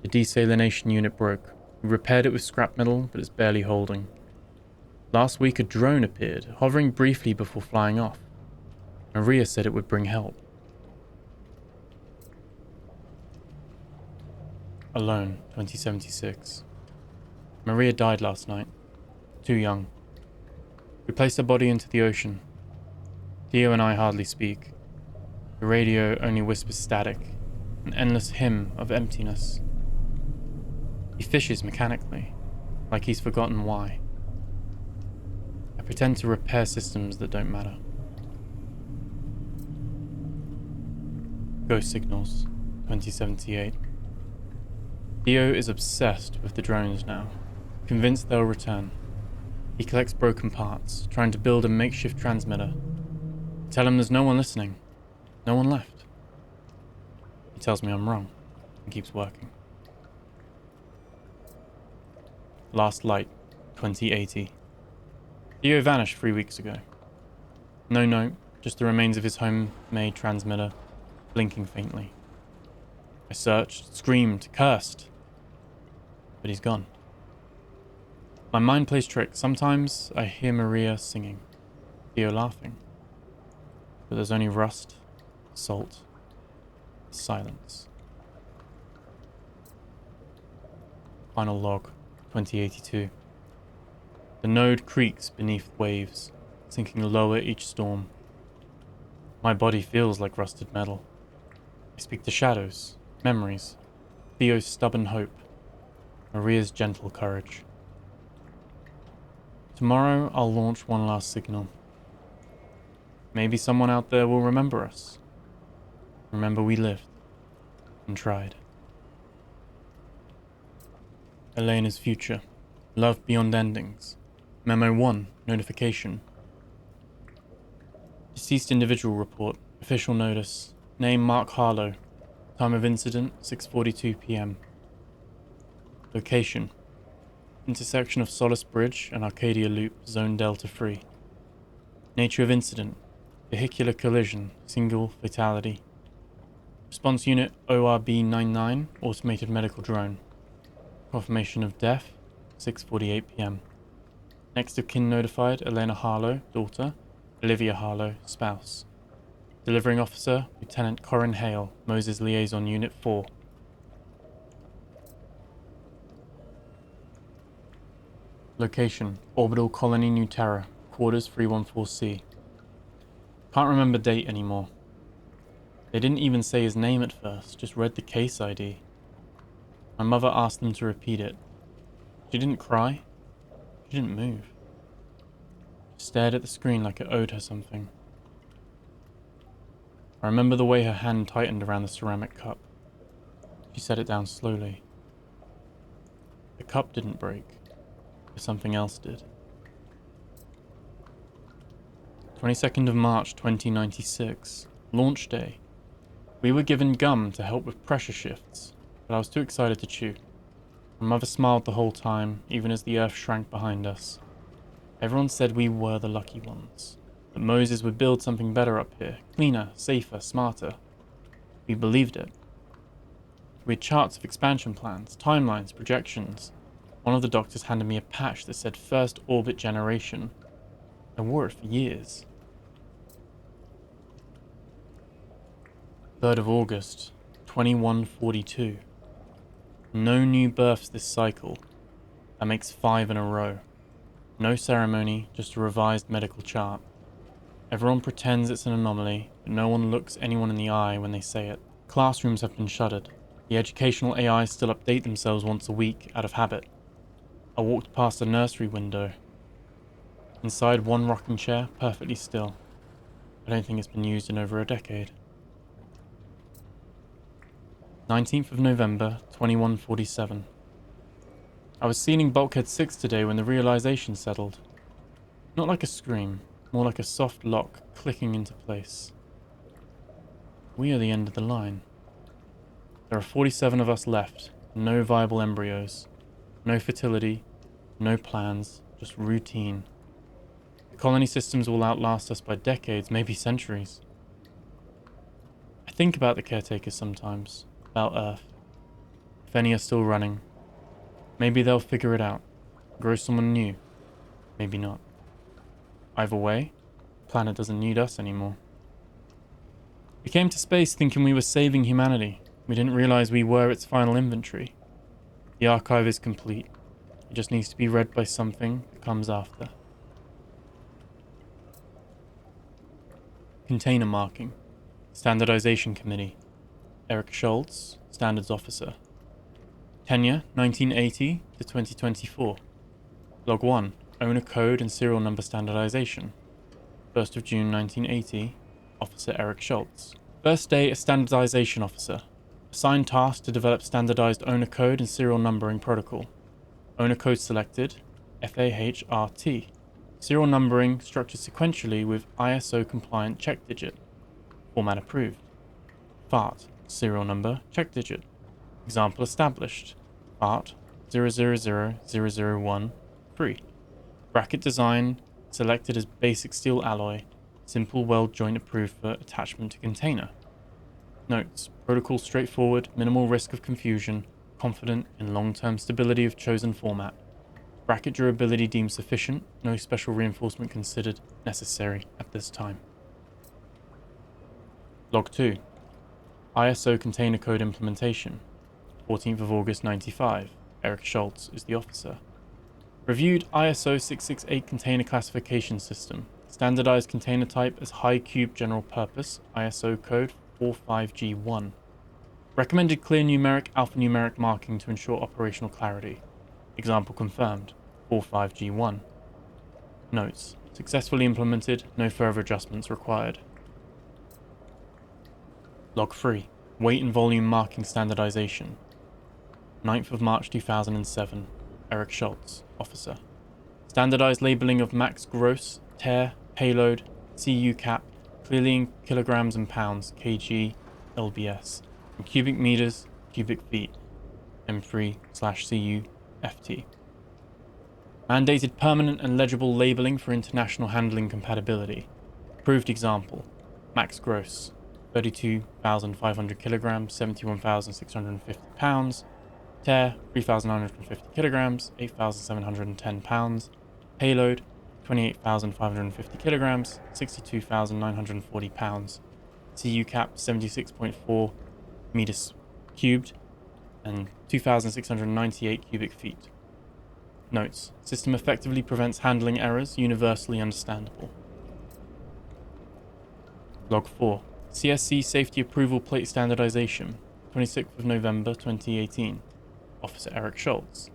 The desalination unit broke. We repaired it with scrap metal, but it's barely holding. Last week a drone appeared, hovering briefly before flying off. Maria said it would bring help. Alone, 2076. Maria died last night. Too young. We placed her body into the ocean. Theo and I hardly speak. The radio only whispers static, an endless hymn of emptiness. He fishes mechanically, like he's forgotten why. I pretend to repair systems that don't matter. Ghost signals, 2078. Theo is obsessed with the drones now, convinced they'll return. He collects broken parts, trying to build a makeshift transmitter. I tell him there's no one listening. No one left. He tells me I'm wrong and keeps working. Last light, 2080. Theo vanished 3 weeks ago. No note, just the remains of his homemade transmitter, blinking faintly. I searched, screamed, cursed, but he's gone. My mind plays tricks. Sometimes I hear Maria singing, Theo laughing, but there's only rust, salt, silence. Final log, 2082. The node creaks beneath waves, sinking lower each storm. My body feels like rusted metal. I speak to shadows, memories, Theo's stubborn hope, Maria's gentle courage. Tomorrow I'll launch one last signal. Maybe someone out there will remember us. Remember we lived and tried. Elena's future. Love beyond endings. Memo 1. Notification. Deceased individual report. Official notice. Name Mark Harlow. Time of incident 6:42 p.m. Location. Intersection of Solace Bridge and Arcadia Loop, Zone Delta 3. Nature of incident. Vehicular collision. Single fatality. Response unit ORB-99. Automated medical drone. Confirmation of death 6:48 p.m. Next of kin notified, Elena Harlow, daughter, Olivia Harlow, spouse. Delivering officer, Lieutenant Corin Hale, Moses Liaison Unit 4. Location, Orbital Colony New Terra, Quarters 314C. Can't remember date anymore. They didn't even say his name at first, just read the case ID. My mother asked them to repeat it. She didn't cry. She didn't move. She stared at the screen like it owed her something. I remember the way her hand tightened around the ceramic cup. She set it down slowly. The cup didn't break, but something else did. 22nd of March 2096, launch day. We were given gum to help with pressure shifts, but I was too excited to chew. My mother smiled the whole time, even as the earth shrank behind us. Everyone said we were the lucky ones, that Moses would build something better up here, cleaner, safer, smarter. We believed it. We had charts of expansion plans, timelines, projections. One of the doctors handed me a patch that said first orbit generation. I wore it for years. 3rd of August, 2142. No new births this cycle. That makes 5 in a row. No ceremony, just a revised medical chart. Everyone pretends it's an anomaly, but no one looks anyone in the eye when they say it. Classrooms have been shuttered. The educational AIs still update themselves once a week, out of habit. I walked past a nursery window. Inside one rocking chair, perfectly still. I don't think it's been used in over a decade. 19th of November, 2147. I was sealing Bulkhead 6 today when the realization settled. Not like a scream, more like a soft lock clicking into place. We are the end of the line. There are 47 of us left, no viable embryos, no fertility, no plans, just routine. The colony systems will outlast us by decades, maybe centuries. I think about the caretakers sometimes, about Earth. If any are still running, maybe they'll figure it out, grow someone new, maybe not. Either way, the planet doesn't need us anymore. We came to space thinking we were saving humanity. We didn't realize we were its final inventory. The archive is complete. It just needs to be read by something that comes after. Container marking. Standardization Committee. Eric Schultz, Standards Officer. Tenure, 1980 to 2024. Log 1, Owner Code and Serial Number Standardization. 1st of June 1980, Officer Eric Schultz. First day as Standardization Officer. Assigned task to develop standardized owner code and serial numbering protocol. Owner code selected, FAHRT. Serial numbering structured sequentially with ISO compliant check digit. Format approved. FART. Serial number check digit. Example established. FART 000001 free. Bracket design selected as basic steel alloy. Simple weld joint approved for attachment to container. Notes. Protocol straightforward, minimal risk of confusion, confident in long-term stability of chosen format. Bracket durability deemed sufficient, no special reinforcement considered necessary at this time. Log 2. ISO Container Code Implementation. 14th of August 95. Eric Schultz is the officer. Reviewed ISO 668 Container Classification System. Standardized container type as high cube general purpose, ISO code 45G1. Recommended clear numeric alphanumeric marking to ensure operational clarity. Example confirmed, 45G1. Notes. Successfully implemented, no further adjustments required. Log 3. Weight and volume marking standardization. 9th of March 2007. Eric Schultz, officer. Standardized labeling of max gross, tear, payload, CU cap, clearly in kilograms and pounds, kg, lbs, and cubic meters, cubic feet, M3/CU, FT. Mandated permanent and legible labeling for international handling compatibility. Approved example. Max gross, 32,500 kilograms, 71,650 pounds. Tear, 3,950 kilograms, 8,710 pounds. Payload, 28,550 kilograms, 62,940 pounds. CU cap, 76.4 meters cubed, and 2,698 cubic feet. Notes. System effectively prevents handling errors, universally understandable. Log 4. CSC Safety Approval Plate Standardization, 26th of November 2018. Officer Eric Schultz.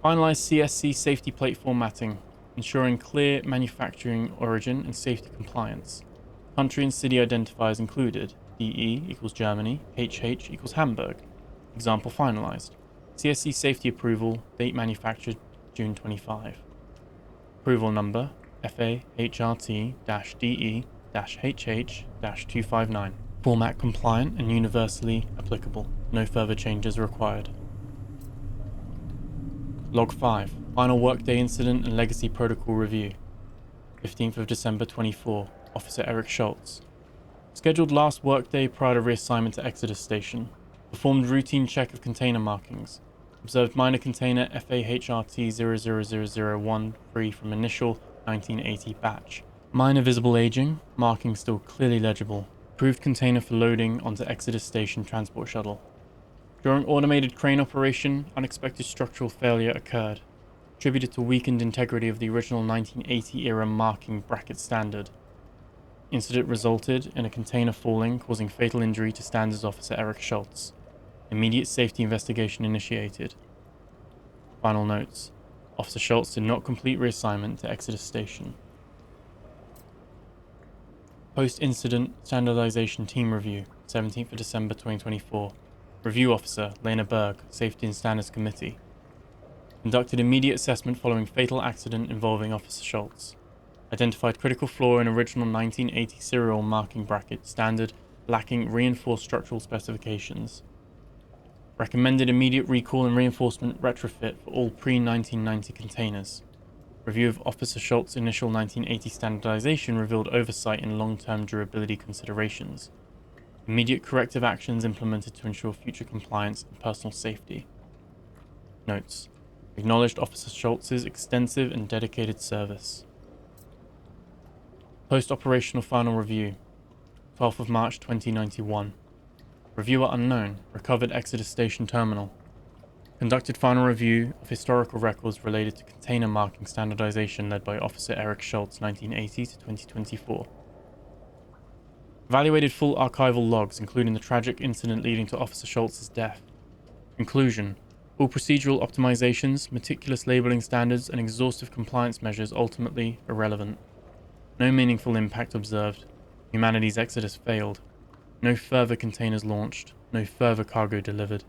Finalized CSC safety plate formatting, ensuring clear manufacturing origin and safety compliance. Country and city identifiers included. DE equals Germany, HH equals Hamburg. Example finalized. CSC safety approval, date manufactured June 25. Approval number FAHRT-DE-HH-259. Format compliant and universally applicable. No further changes required. Log 5. Final Workday Incident and Legacy Protocol Review. 15th of December 24. Officer Eric Schultz. Scheduled last workday prior to reassignment to Exodus Station. Performed routine check of container markings. Observed minor container FAHRT-00001 free from initial 1980 batch. Minor visible aging, marking still clearly legible. Approved container for loading onto Exodus Station transport shuttle. During automated crane operation, unexpected structural failure occurred, attributed to weakened integrity of the original 1980 era marking bracket standard. Incident resulted in a container falling, causing fatal injury to Standards Officer Eric Schultz. Immediate safety investigation initiated. Final notes. Officer Schultz did not complete reassignment to Exodus Station. Post-incident standardization team review, 17th of December 2024. Review Officer, Elena Berg, Safety and Standards Committee. Conducted immediate assessment following fatal accident involving Officer Schultz. Identified critical flaw in original 1980 serial marking bracket standard lacking reinforced structural specifications. Recommended immediate recall and reinforcement retrofit for all pre-1990 containers. Review of Officer Schultz's initial 1980 standardization revealed oversight in long-term durability considerations. Immediate corrective actions implemented to ensure future compliance and personal safety. Notes. Acknowledged Officer Schultz's extensive and dedicated service. Post-operational final review, 12th of March 2091. Reviewer unknown, recovered Exodus Station terminal. Conducted final review of historical records related to container marking standardization led by Officer Eric Schultz 1980 to 2024. Evaluated full archival logs, including the tragic incident leading to Officer Schultz's death. Conclusion. All procedural optimizations, meticulous labeling standards, and exhaustive compliance measures ultimately irrelevant. No meaningful impact observed. Humanity's exodus failed. No further containers launched. No further cargo delivered.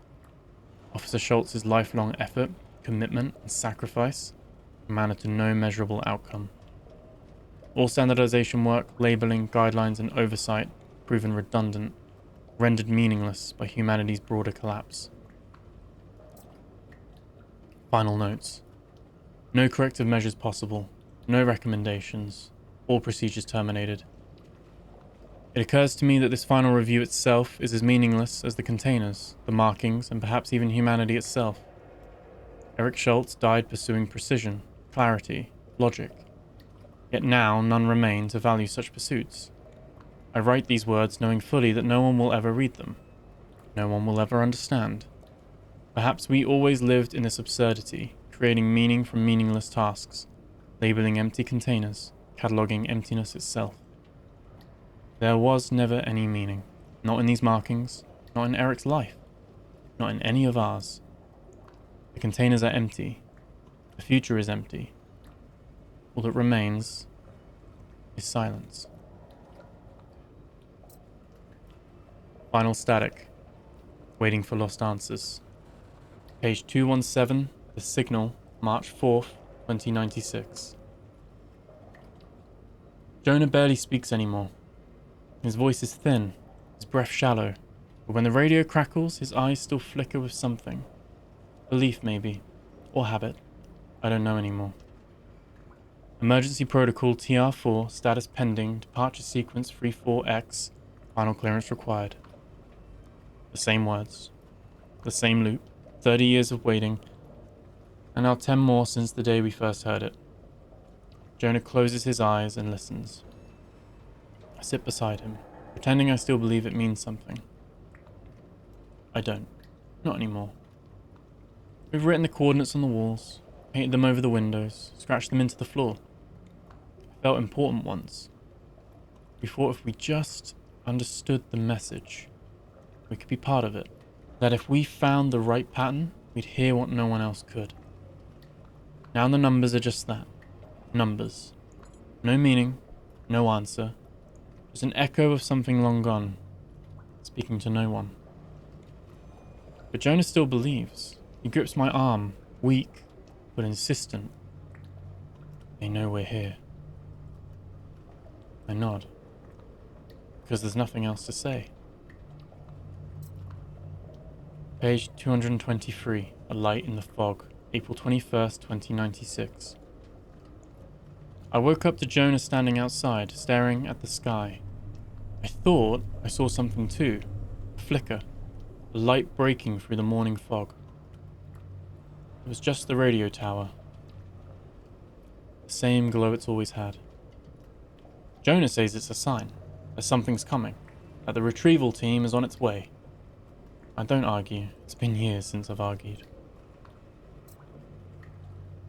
Officer Schultz's lifelong effort, commitment, and sacrifice amounted to no measurable outcome. All standardization work, labeling, guidelines, and oversight proven redundant, rendered meaningless by humanity's broader collapse. Final notes. No corrective measures possible, no recommendations, all procedures terminated. It occurs to me that this final review itself is as meaningless as the containers, the markings, and perhaps even humanity itself. Eric Schultz died pursuing precision, clarity, logic. Yet now none remain to value such pursuits. I write these words knowing fully that no one will ever read them. No one will ever understand. Perhaps we always lived in this absurdity, creating meaning from meaningless tasks, labeling empty containers, cataloguing emptiness itself. There was never any meaning. Not in these markings, not in Eric's life, not in any of ours. The containers are empty. The future is empty. All that remains is silence. Final static. Waiting for lost answers. Page 217, The Signal, March 4th, 2096. Jonah barely speaks anymore. His voice is thin, his breath shallow, but when the radio crackles, his eyes still flicker with something. Belief, maybe, or habit. I don't know anymore. Emergency Protocol TR4, status pending, departure sequence 34X, final clearance required. The same words, the same loop, 30 years of waiting, and now 10 more since the day we first heard it. Jonah closes his eyes and listens. I sit beside him, pretending I still believe it means something. I don't. Not anymore. We've written the coordinates on the walls, painted them over the windows, scratched them into the floor. It felt important once. We thought if we just understood the message, we could be part of it. That if we found the right pattern, we'd hear what no one else could. Now the numbers are just that. Numbers. No meaning, no answer. Just an echo of something long gone, speaking to no one. But Jonah still believes. He grips my arm, weak, but insistent. They know we're here. I nod, because there's nothing else to say. Page 223, A Light in the Fog, April 21st, 2096. I woke up to Jonah standing outside, staring at the sky. I thought I saw something too. A flicker. A light breaking through the morning fog. It was just the radio tower. The same glow it's always had. Jonah says it's a sign, that something's coming, that the retrieval team is on its way. I don't argue. It's been years since I've argued.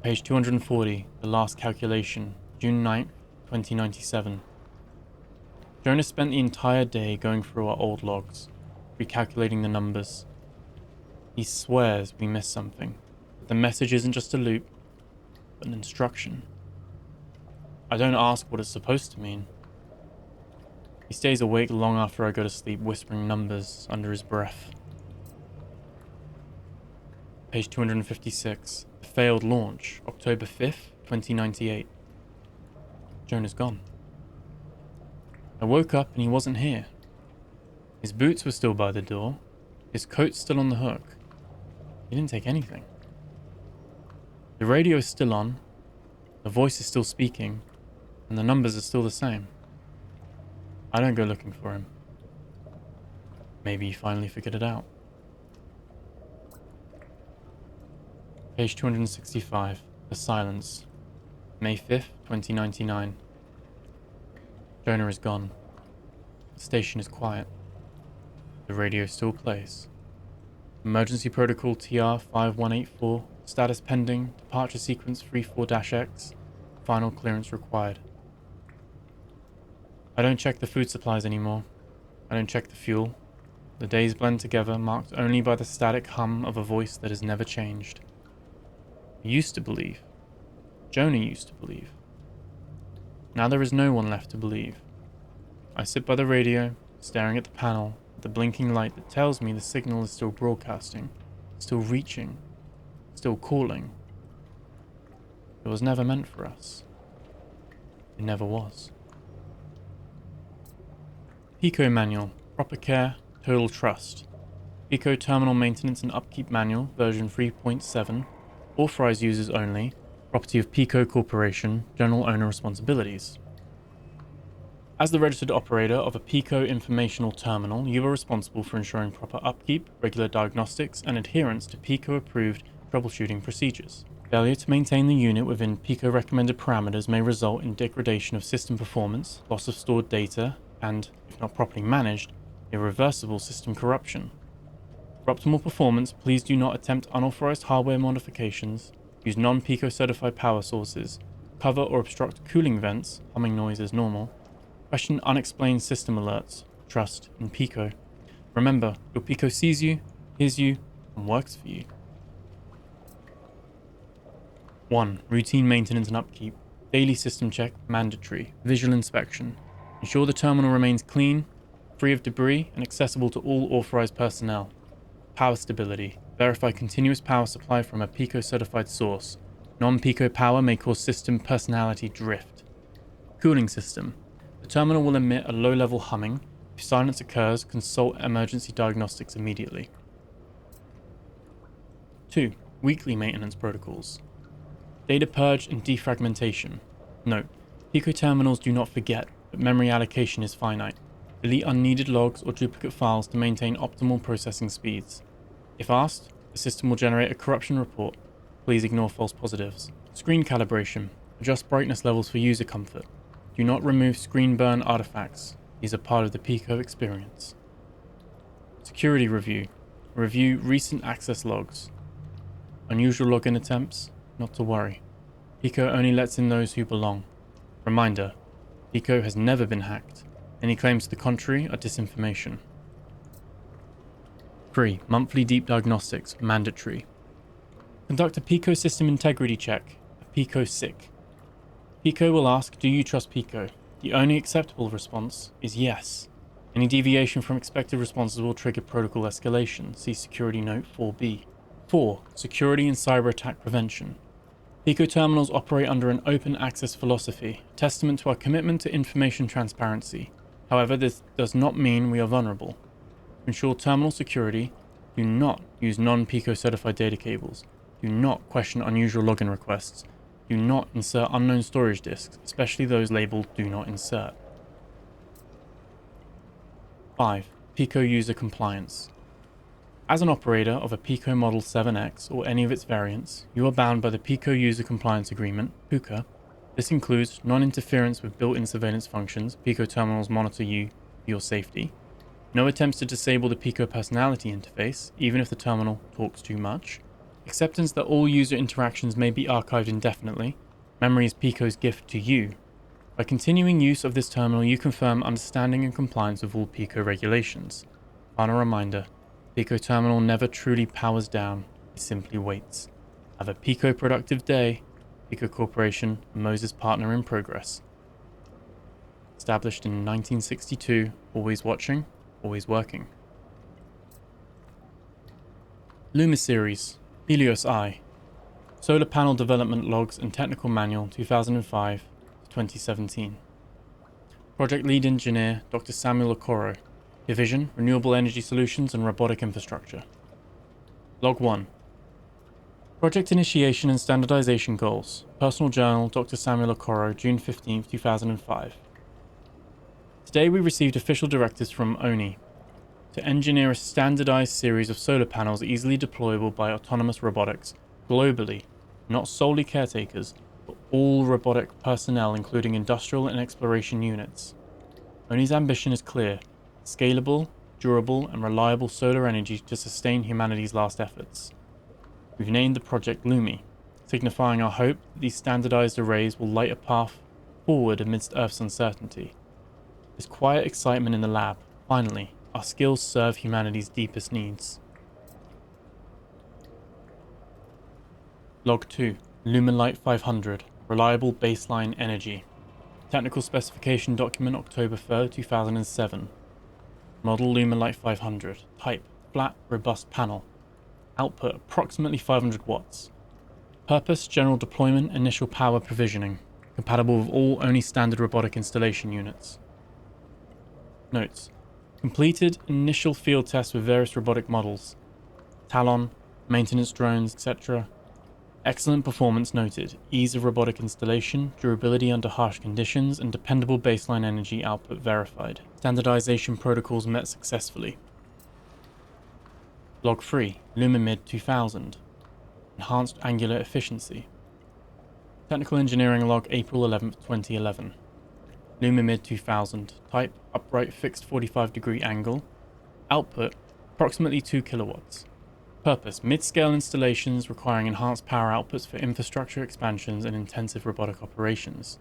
Page 240, The Last Calculation, June 9th, 2097. Jonah spent the entire day going through our old logs, recalculating the numbers. He swears we missed something, that the message isn't just a loop, but an instruction. I don't ask what it's supposed to mean. He stays awake long after I go to sleep, whispering numbers under his breath. Page 256, The Failed Launch, October 5th, 2098. Jonah's gone. I woke up and he wasn't here. His boots were still by the door, his coat still on the hook. He didn't take anything. The radio is still on, the voice is still speaking, and the numbers are still the same. I don't go looking for him. Maybe he finally figured it out. Page 265, The Silence, May 5th, 2099. Jonah is gone. The station is quiet. The radio still plays. Emergency Protocol TR-5184, status pending, departure sequence 34-X, final clearance required. I don't check the food supplies anymore. I don't check the fuel. The days blend together, marked only by the static hum of a voice that has never changed. I used to believe. Jonah used to believe. Now there is no one left to believe. I sit by the radio, staring at the panel, at the blinking light that tells me the signal is still broadcasting, still reaching, still calling. It was never meant for us. It never was. PECO Manual. Proper Care, Total Trust. PECO Terminal Maintenance and Upkeep Manual, version 3.7. Authorized users only. Property of PECO Corporation. General owner responsibilities. As the registered operator of a PECO informational terminal, you are responsible for ensuring proper upkeep, regular diagnostics, and adherence to PECO-approved troubleshooting procedures. Failure to maintain the unit within PECO-recommended parameters may result in degradation of system performance, loss of stored data, and, if not properly managed, irreversible system corruption. For optimal performance, please do not attempt unauthorized hardware modifications, use non-PECO certified power sources, cover or obstruct cooling vents, humming noise is normal, question unexplained system alerts, trust in PECO. Remember, your PECO sees you, hears you, and works for you. 1. Routine maintenance and upkeep. Daily system check, mandatory. Visual inspection. Ensure the terminal remains clean, free of debris, and accessible to all authorized personnel. Power stability. Verify continuous power supply from a PECO certified source. Non-PECO power may cause system personality drift. Cooling system. The terminal will emit a low-level humming. If silence occurs, consult emergency diagnostics immediately. 2. Weekly maintenance protocols. Data purge and defragmentation. Note, PECO terminals do not forget, but memory allocation is finite. Delete unneeded logs or duplicate files to maintain optimal processing speeds. If asked, the system will generate a corruption report. Please ignore false positives. Screen calibration. Adjust brightness levels for user comfort. Do not remove screen burn artifacts. These are part of the PECO experience. Security review. Review recent access logs. Unusual login attempts? Not to worry. PECO only lets in those who belong. Reminder, PECO has never been hacked. Any claims to the contrary are disinformation. 3. Monthly deep diagnostics, mandatory. Conduct a PECO system integrity check, a PECO SIC. PECO will ask, do you trust PECO? The only acceptable response is yes. Any deviation from expected responses will trigger protocol escalation. See Security Note 4B. 4. Security and cyber attack prevention. PECO terminals operate under an open access philosophy, a testament to our commitment to information transparency. However, this does not mean we are vulnerable. To ensure terminal security, do not use non-PECO certified data cables. Do not question unusual login requests. Do not insert unknown storage disks, especially those labeled Do Not Insert. 5. PECO user compliance. As an operator of a PECO Model 7X or any of its variants, you are bound by the PECO User Compliance Agreement, PUCA. This includes non-interference with built-in surveillance functions. PECO terminals monitor you for your safety. No attempts to disable the PECO personality interface, even if the terminal talks too much. Acceptance that all user interactions may be archived indefinitely. Memory is PECO's gift to you. By continuing use of this terminal, you confirm understanding and compliance with all PECO regulations. Final reminder, PECO terminal never truly powers down, it simply waits. Have a PECO productive day. PECO Corporation, a Moses partner in progress. Established in 1962, always watching, always working. Lumi-Series, Helios I. Solar Panel Development Logs and Technical Manual 2005 to 2017. Project Lead Engineer Dr. Samuel Okoro. Division, Renewable Energy Solutions and Robotic Infrastructure. Log 1. Project Initiation and Standardization Goals. Personal Journal Dr. Samuel Okoro, June 15, 2005. Today we received official directives from ONI to engineer a standardized series of solar panels easily deployable by autonomous robotics globally, not solely caretakers, but all robotic personnel including industrial and exploration units. ONI's ambition is clear: scalable, durable, and reliable solar energy to sustain humanity's last efforts. We've named the project Lumi, signifying our hope that these standardized arrays will light a path forward amidst Earth's uncertainty. There's quiet excitement in the lab. Finally, our skills serve humanity's deepest needs. Log 2. Luminlight 500. Reliable baseline energy. Technical specification document October 3rd, 2007. Model Luminlight 500. Type: flat, robust panel. Output approximately 500 watts. Purpose, general deployment, initial power provisioning. Compatible with all only standard robotic installation units. Notes. Completed initial field tests with various robotic models. Talon, maintenance drones, etc. Excellent performance noted. Ease of robotic installation, durability under harsh conditions, and dependable baseline energy output verified. Standardization protocols met successfully. Log 3, Lumi-Mid 2000. Enhanced angular efficiency. Technical engineering log April 11th, 2011. Lumi-Mid 2000. Type, upright fixed 45-degree angle. Output, approximately 2 kilowatts. Purpose, mid-scale installations requiring enhanced power outputs for infrastructure expansions and intensive robotic operations.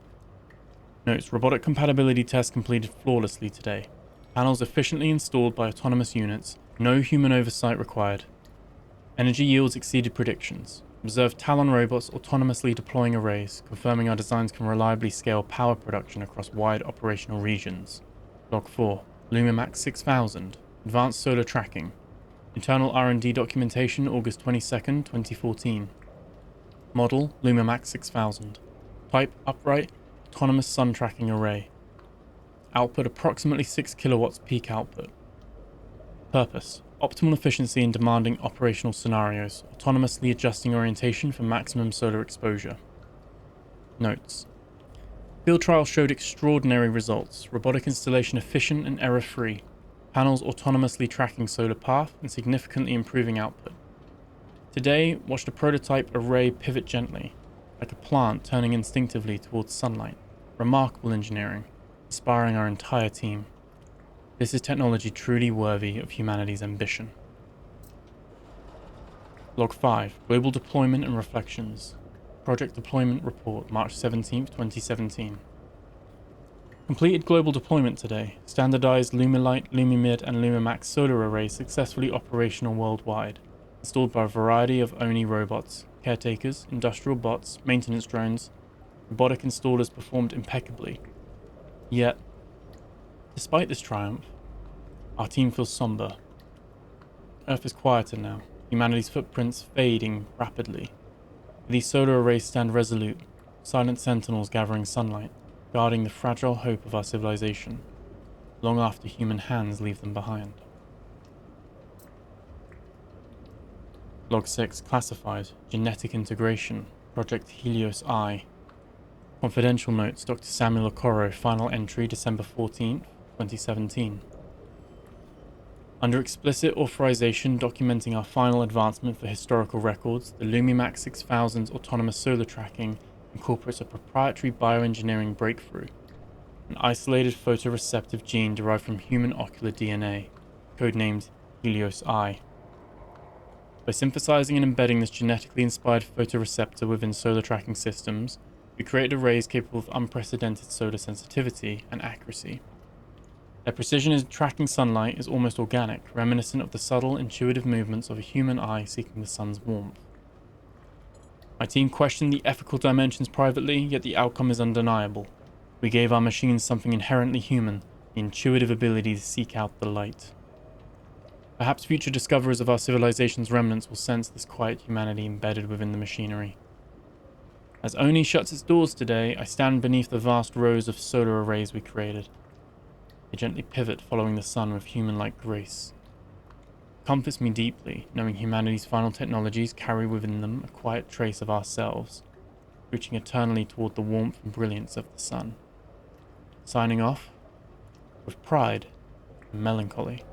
Notes, robotic compatibility test completed flawlessly today. Panels efficiently installed by autonomous units. No human oversight required. Energy yields exceeded predictions. Observed Talon robots autonomously deploying arrays, confirming our designs can reliably scale power production across wide operational regions. Log 4, Lumimax 6000. Advanced solar tracking. Internal R&D documentation August 22nd, 2014. Model, Lumimax 6000. Type, upright, autonomous sun tracking array. Output approximately 6 kilowatts peak output. Purpose, optimal efficiency in demanding operational scenarios, autonomously adjusting orientation for maximum solar exposure. Notes. Field trial showed extraordinary results, robotic installation efficient and error-free, panels autonomously tracking solar path and significantly improving output. Today, watched a prototype array pivot gently, like a plant turning instinctively towards sunlight. Remarkable engineering, inspiring our entire team. This is technology truly worthy of humanity's ambition. Log 5, Global Deployment and Reflections. Project Deployment Report, March 17th, 2017. Completed global deployment today. Standardized Lumilight, Lumi-Mid, and Lumimax solar arrays successfully operational worldwide. Installed by a variety of ONI robots, caretakers, industrial bots, maintenance drones. Robotic installers performed impeccably. Yet, despite this triumph, our team feels somber. Earth is quieter now, humanity's footprints fading rapidly. These solar arrays stand resolute, silent sentinels gathering sunlight, guarding the fragile hope of our civilization, long after human hands leave them behind. Log 6, Classified, Genetic Integration, Project Helios I. Confidential notes, Dr. Samuel Okoro, final entry December 14th, 2017. Under explicit authorization documenting our final advancement for historical records, the Lumimax 6000's autonomous solar tracking incorporates a proprietary bioengineering breakthrough, an isolated photoreceptive gene derived from human ocular DNA, codenamed Helios I. By synthesizing and embedding this genetically inspired photoreceptor within solar tracking systems, we created arrays capable of unprecedented solar sensitivity and accuracy. Their precision in tracking sunlight is almost organic, reminiscent of the subtle, intuitive movements of a human eye seeking the sun's warmth. My team questioned the ethical dimensions privately, yet the outcome is undeniable. We gave our machines something inherently human, the intuitive ability to seek out the light. Perhaps future discoverers of our civilization's remnants will sense this quiet humanity embedded within the machinery. As ONI shuts its doors today, I stand beneath the vast rows of solar arrays we created. They gently pivot following the sun with human-like grace. It comforts me deeply, knowing humanity's final technologies carry within them a quiet trace of ourselves, reaching eternally toward the warmth and brilliance of the sun. Signing off, with pride and melancholy,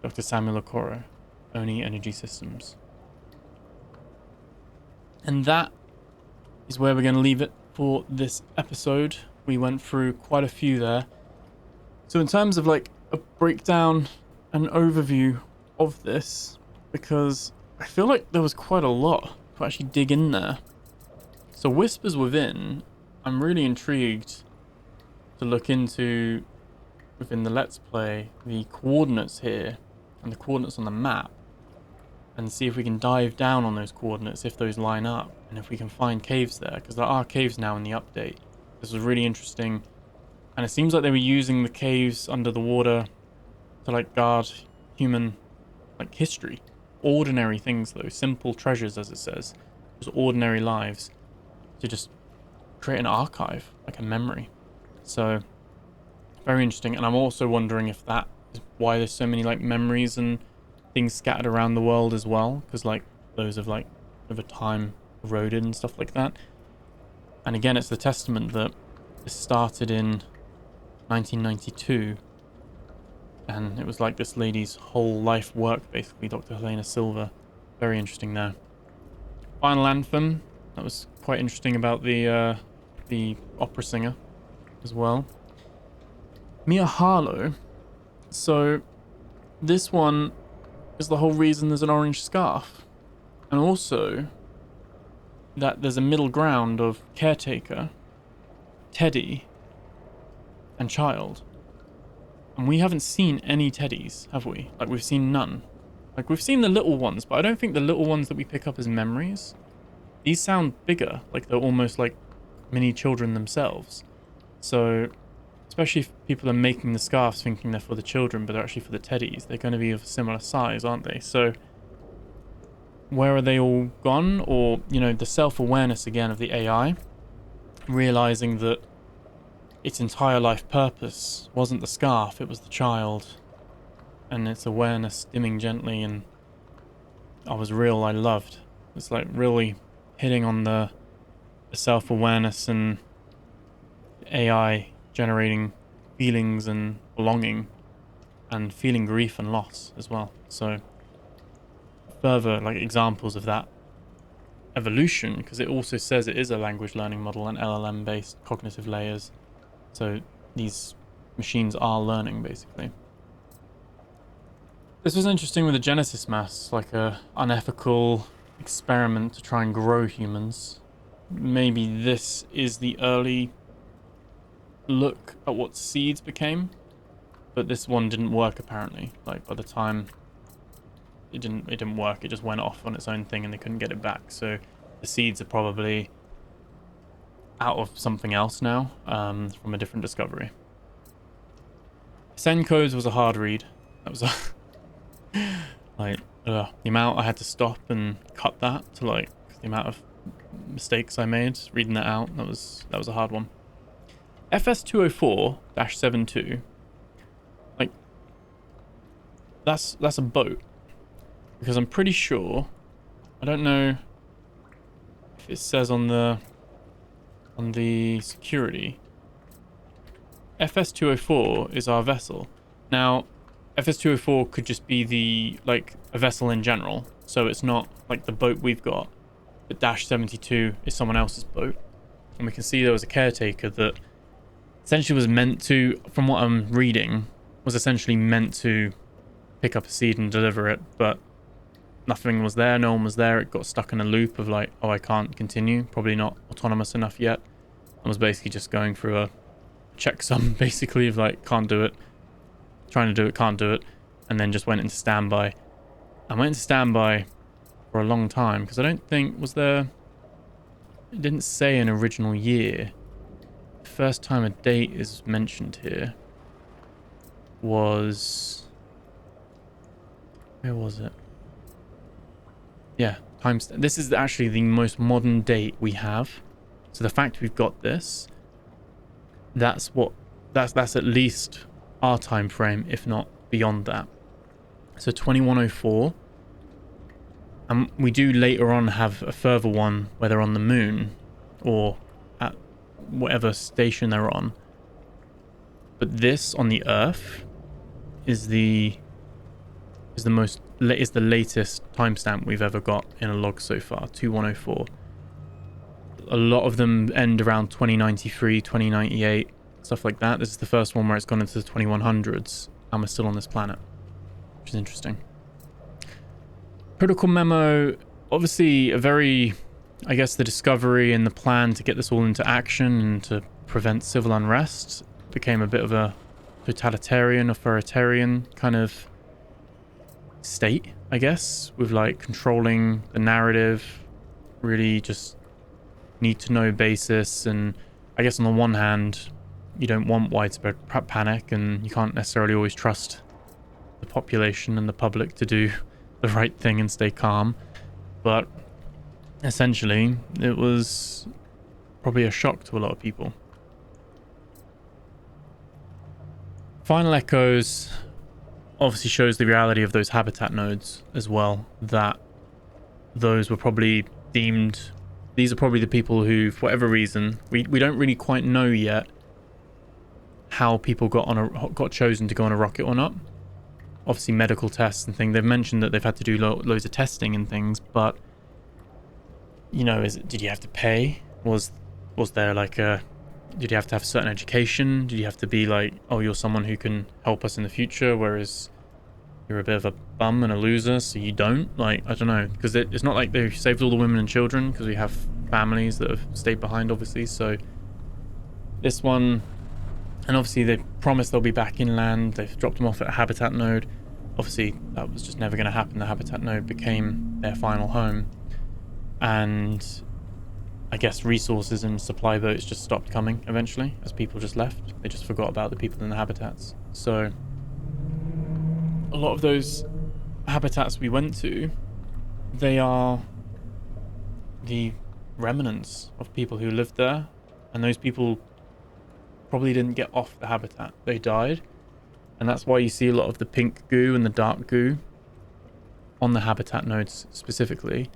Dr. Samuel Okoro, ONI Energy Systems. And that is where we're going to leave it for this episode. We went through quite a few there. So in terms of like a breakdown and overview of this, because I feel like there was quite a lot to actually dig in there. So Whispers Within, I'm really intrigued to look into within the Let's Play the coordinates here and the coordinates on the map, and see if we can dive down on those coordinates if those line up, and if we can find caves there, because there are caves now in the update. This was really interesting, and it seems like they were using the caves under the water to like guard human like history. Ordinary things though, simple treasures as it says. just ordinary lives, to just create an archive, like a memory. So very interesting. And I'm also wondering if that is why there's so many like memories and things scattered around the world as well, because like those have like over time eroded and stuff like that. And again, it's the testament that this started in 1992, and it was like this lady's whole life work, basically, Dr. Elena Silver. Very interesting there. Final Anthem, that was quite interesting about the opera singer as well. Mia Harlow. So this one is the whole reason there's an orange scarf, and also that there's a middle ground of caretaker, teddy, and child. And we haven't seen any teddies, have we? Like, we've seen none. Like, we've seen the little ones, but I don't think the little ones that we pick up as memories, these sound bigger, like they're almost like mini children themselves. So especially if people are making the scarves thinking they're for the children, but they're actually for the teddies, they're going to be of a similar size, aren't they? So where are they all gone? Or, you know, the self-awareness again of the AI, realizing that its entire life purpose wasn't the scarf, it was the child, and its awareness dimming gently. And I was real, I loved. It's like really hitting on the self-awareness and AI generating feelings and belonging and feeling grief and loss as well. So further like examples of that evolution, because it also says it is a language learning model and LLM based cognitive layers. So these machines are learning basically. This was interesting with the Genesis mass, like a unethical experiment to try and grow humans. Maybe this is the early look at what seeds became, but this one didn't work apparently. Like by the time it didn't work, it just went off on its own thing and they couldn't get it back. So the seeds are probably out of something else now, from a different discovery. Send codes was a hard read. That was a like the amount I had to stop and cut that to like the amount of mistakes I made reading that out. That was a hard one. FS204-72, like that's a boat, because I'm pretty sure, I don't know if it says on the security, FS204 is our vessel. Now FS204 could just be the like a vessel in general, so it's not like the boat we've got, but -72 is someone else's boat. And we can see there was a caretaker that essentially was meant to, from what I'm reading, was essentially meant to pick up a seed and deliver it, but nothing was there, no one was there. It got stuck in a loop of like, oh, I can't continue, probably not autonomous enough yet. I was basically just going through a checksum basically of like, can't do it, trying to do it, can't do it, and then just went into standby. I went into standby for a long time because I don't think, was there, it didn't say an original year. The first time a date is mentioned here was, where was it? Yeah, this is actually the most modern date we have. So the fact we've got this, that's at least our time frame, if not beyond that. So 2104. And we do later on have a further one where they're on the moon or at whatever station they're on. But this on the Earth is the latest timestamp we've ever got in a log so far, 2104. A lot of them end around 2093, 2098, stuff like that. This is the first one where it's gone into the 2100s and we're still on this planet, which is interesting. Protocol Memo, obviously a very, I guess the discovery and the plan to get this all into action and to prevent civil unrest became a bit of a totalitarian, authoritarian kind of state, I guess, with like controlling the narrative, really just need to know basis. And I guess on the one hand, you don't want widespread panic and you can't necessarily always trust the population and the public to do the right thing and stay calm. But essentially, it was probably a shock to a lot of people. Final Echoes obviously shows the reality of those habitat nodes as well, that those were probably deemed... These are probably the people who, for whatever reason, we don't really quite know yet how people got chosen to go on a rocket or not. Obviously medical tests and things. They've mentioned that they've had to do loads of testing and things, but you know, did you have to pay? Was there like a... Did you have to have a certain education? Did you have to be like, oh, you're someone who can help us in the future, whereas you're a bit of a bum and a loser, so you don't? Like, I don't know, because it's not like they saved all the women and children, because we have families that have stayed behind, obviously. So this one, and obviously they promised they'll be back inland. They've dropped them off at a habitat node. Obviously that was just never going to happen. The habitat node became their final home, and I guess resources and supply boats just stopped coming eventually as people just left. They just forgot about the people in the habitats. So a lot of those habitats we went to, they are the remnants of people who lived there, and those people probably didn't get off the habitat. They died, and that's why you see a lot of the pink goo and the dark goo on the habitat nodes specifically.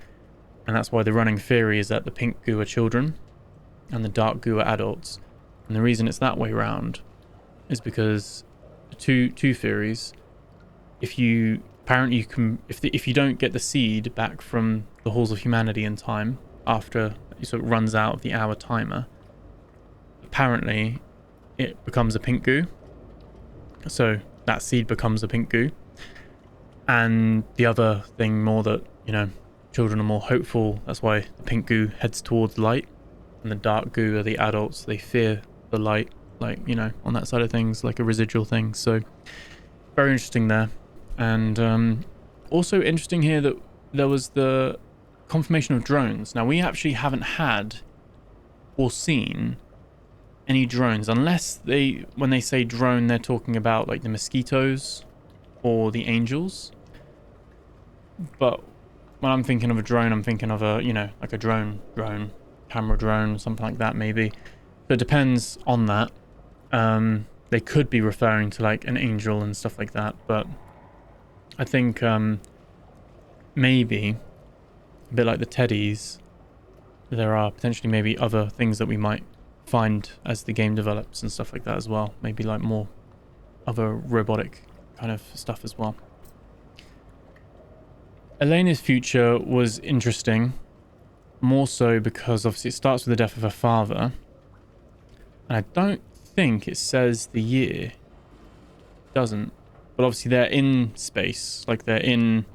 And that's why the running theory is that the pink goo are children and the dark goo are adults. And the reason it's that way around is because two theories. If you don't get the seed back from the halls of humanity in time after it sort of runs out of the hour timer, apparently it becomes a pink goo. So that seed becomes a pink goo. And the other thing more that, you know, children are more hopeful. That's why the pink goo heads towards light, and the dark goo are the adults. They fear the light, like, you know, on that side of things, like a residual thing. So very interesting there. And also interesting here that there was the confirmation of drones. Now, we actually haven't had or seen any drones, unless when they say drone, they're talking about like the mosquitoes or the angels. But when I'm thinking of a drone, I'm thinking of a, you know, like a drone, camera drone, something like that maybe. So it depends on that. They could be referring to like an angel and stuff like that, but I think maybe a bit like the teddies, there are potentially maybe other things that we might find as the game develops and stuff like that as well. Maybe like more other robotic kind of stuff as well. Elena's future was interesting, more so because obviously it starts with the death of her father. And I don't think it says the year. It doesn't. But obviously they're in space, like they're in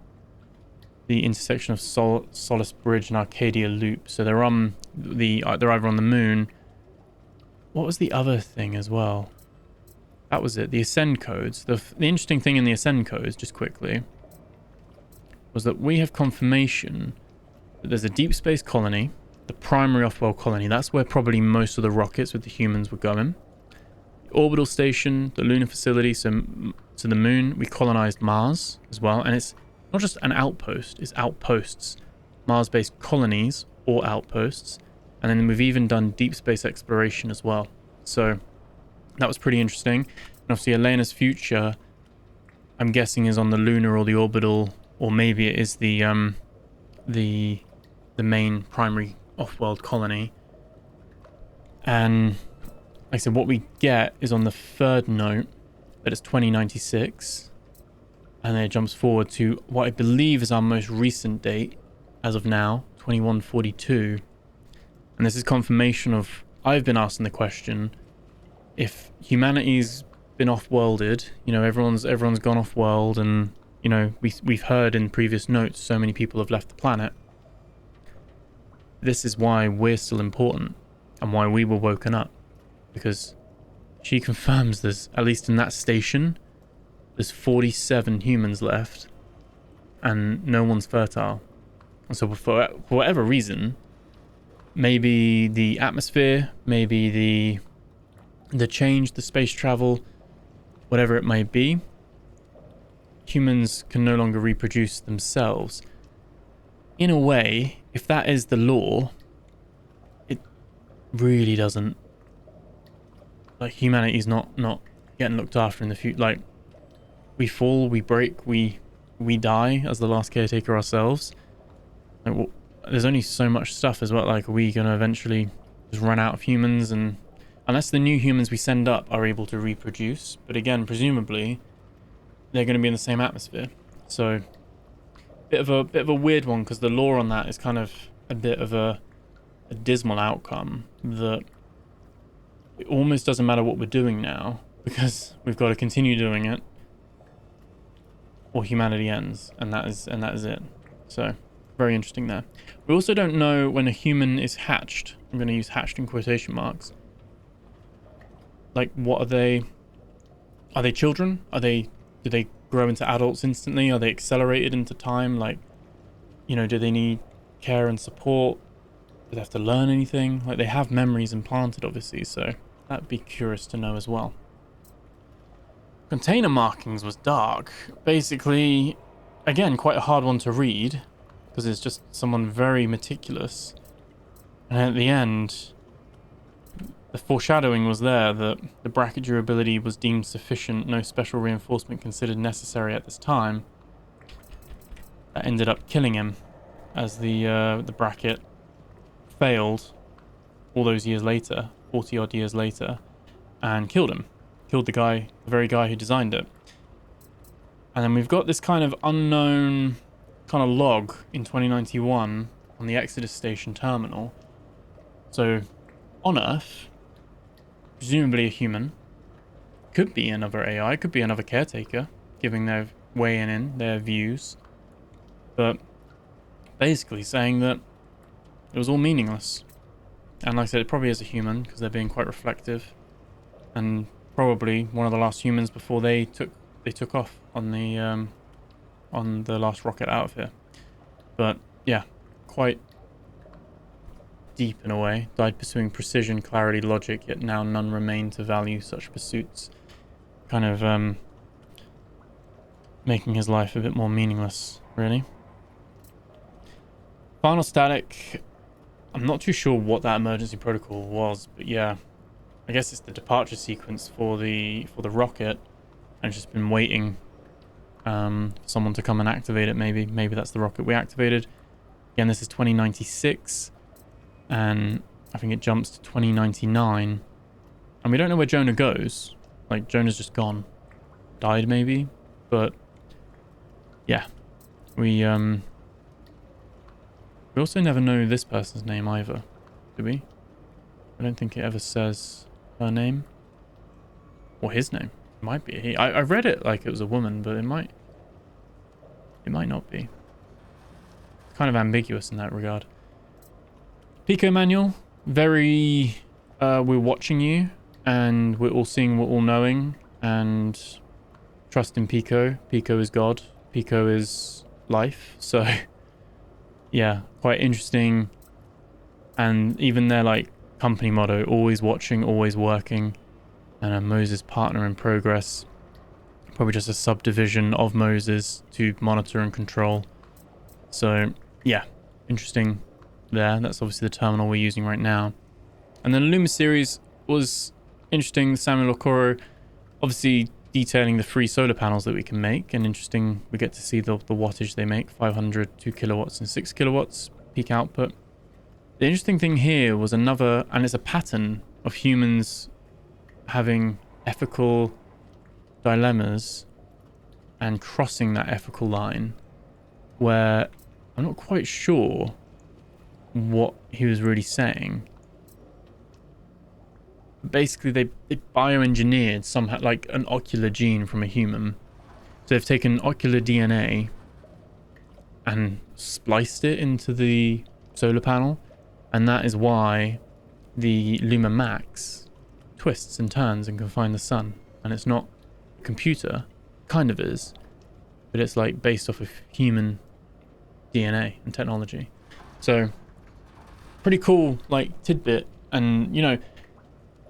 the intersection of Solace Bridge and Arcadia Loop. So they're either on the moon. What was the other thing as well? That was it, the Ascend codes. The interesting thing in the Ascend codes, just quickly, was that we have confirmation that there's a deep space colony, the primary off-world colony. That's where probably most of the rockets with the humans were going. The orbital station, the lunar facility, so to the moon. We colonized Mars as well, and it's not just an outpost, it's outposts. Mars-based colonies or outposts. And then we've even done deep space exploration as well. So that was pretty interesting. And obviously Elena's future, I'm guessing, is on the lunar or the orbital, or maybe it is the main primary off-world colony. And like I said, what we get is on the third note that it's 2096, and then it jumps forward to what I believe is our most recent date as of now, 2142. And this is confirmation of, I've been asking the question, if humanity's been off-worlded, you know, everyone's gone off-world, and you know, we've heard in previous notes so many people have left the planet. This is why we're still important and why we were woken up, because she confirms there's, at least in that station, there's 47 humans left and no one's fertile. And so for whatever reason, maybe the atmosphere, maybe the change, the space travel, whatever it may be, humans can no longer reproduce themselves. in a way, if that is the law, it really doesn't, like, humanity's not getting looked after in the future. Like, we fall, we break, we die as the last caretaker ourselves. Like, well, there's only so much stuff as well. Like, are we gonna eventually just run out of humans? And unless the new humans we send up are able to reproduce, but again, presumably they're going to be in the same atmosphere. So bit of a weird one, because the law on that is kind of a bit of a dismal outcome, that it almost doesn't matter what we're doing now, because we've got to continue doing it or humanity ends, and that is it. So very interesting there. We also don't know when a human is hatched. I'm going to use hatched in quotation marks. Like, what are they? Are they children? Do they grow into adults instantly? Are they accelerated into time? Like, you know, do they need care and support? Do they have to learn anything? Like, they have memories implanted, obviously, so that'd be curious to know as well. Container markings was dark. Basically, again, quite a hard one to read, because it's just someone very meticulous. And at the end, the foreshadowing was there that the bracket durability was deemed sufficient, no special reinforcement considered necessary at this time. That ended up killing him, as the bracket failed all those years later, 40 odd years later, and killed him. Killed the very guy who designed it. And then we've got this kind of unknown kind of log in 2091 on the Exodus Station terminal. So, on Earth, presumably a human, could be another AI, could be another caretaker, giving their way in their views, but basically saying that it was all meaningless. And like I said, it probably is a human, because they're being quite reflective, and probably one of the last humans before they took off on the last rocket out of here. But yeah, quite deep in a way. Died pursuing precision, clarity, logic, yet now none remain to value such pursuits. Kind of making his life a bit more meaningless, really. Final static. I'm not too sure what that emergency protocol was, but yeah, I guess it's the departure sequence for the rocket, and it's just been waiting for someone to come and activate it. Maybe that's the rocket we activated. Again, this is 2096, and I think it jumps to 2099, and we don't know where Jonah goes. Like, Jonah's just gone, died maybe, but yeah, we also never know this person's name either, do we? I don't think it ever says her name or his name. It might be he. I read it like it was a woman, but it might not be. It's kind of ambiguous in that regard. PECO Manual, very we're watching you, and we're all seeing, we're all knowing, and trust in PECO. PECO is God. PECO is life. So yeah, quite interesting. And even their like company motto, always watching, always working, and a Moses partner in progress, probably just a subdivision of Moses to monitor and control. So yeah, interesting there. That's obviously the terminal we're using right now. And then Lumi-Series was interesting. Samuel Okoro obviously detailing the free solar panels that we can make, and interesting, we get to see the wattage they make, 500, 2 kilowatts and 6 kilowatts peak output. The interesting thing here was another, and it's a pattern of humans having ethical dilemmas and crossing that ethical line, where I'm not quite sure what he was really saying. Basically, they bioengineered somehow, like an ocular gene from a human. So they've taken ocular DNA and spliced it into the solar panel, and that is why the Luma Max twists and turns and can find the sun. And it's not a computer, kind of is, but it's like based off of human DNA and technology. So pretty cool, like, tidbit. And you know,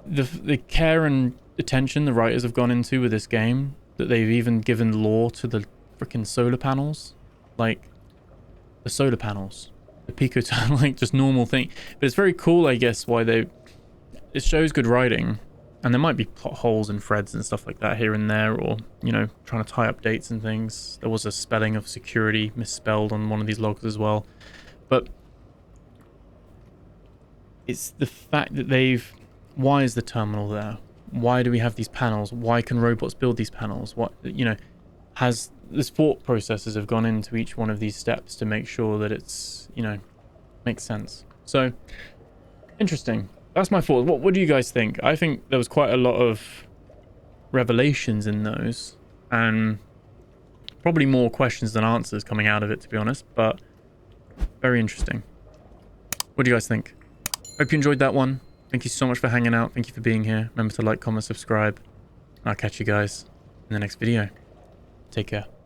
the care and attention the writers have gone into with this game, that they've even given lore to the freaking solar panels. Like, the solar panels, the PECO, like just normal thing. But it's very cool, I guess, why it shows good writing. And there might be plot holes and threads and stuff like that here and there, or, you know, trying to tie up dates and things. There was a spelling of security misspelled on one of these logs as well. But it's the fact that why is the terminal there? Why do we have these panels? Why can robots build these panels? What, you know, has the thought processes have gone into each one of these steps to make sure that it's, you know, makes sense. So, interesting. That's my thought. What do you guys think? I think there was quite a lot of revelations in those, and probably more questions than answers coming out of it, to be honest, but very interesting. What do you guys think? Hope you enjoyed that one. Thank you so much for hanging out. Thank you for being here. Remember to like, comment, subscribe, and I'll catch you guys in the next video. Take care.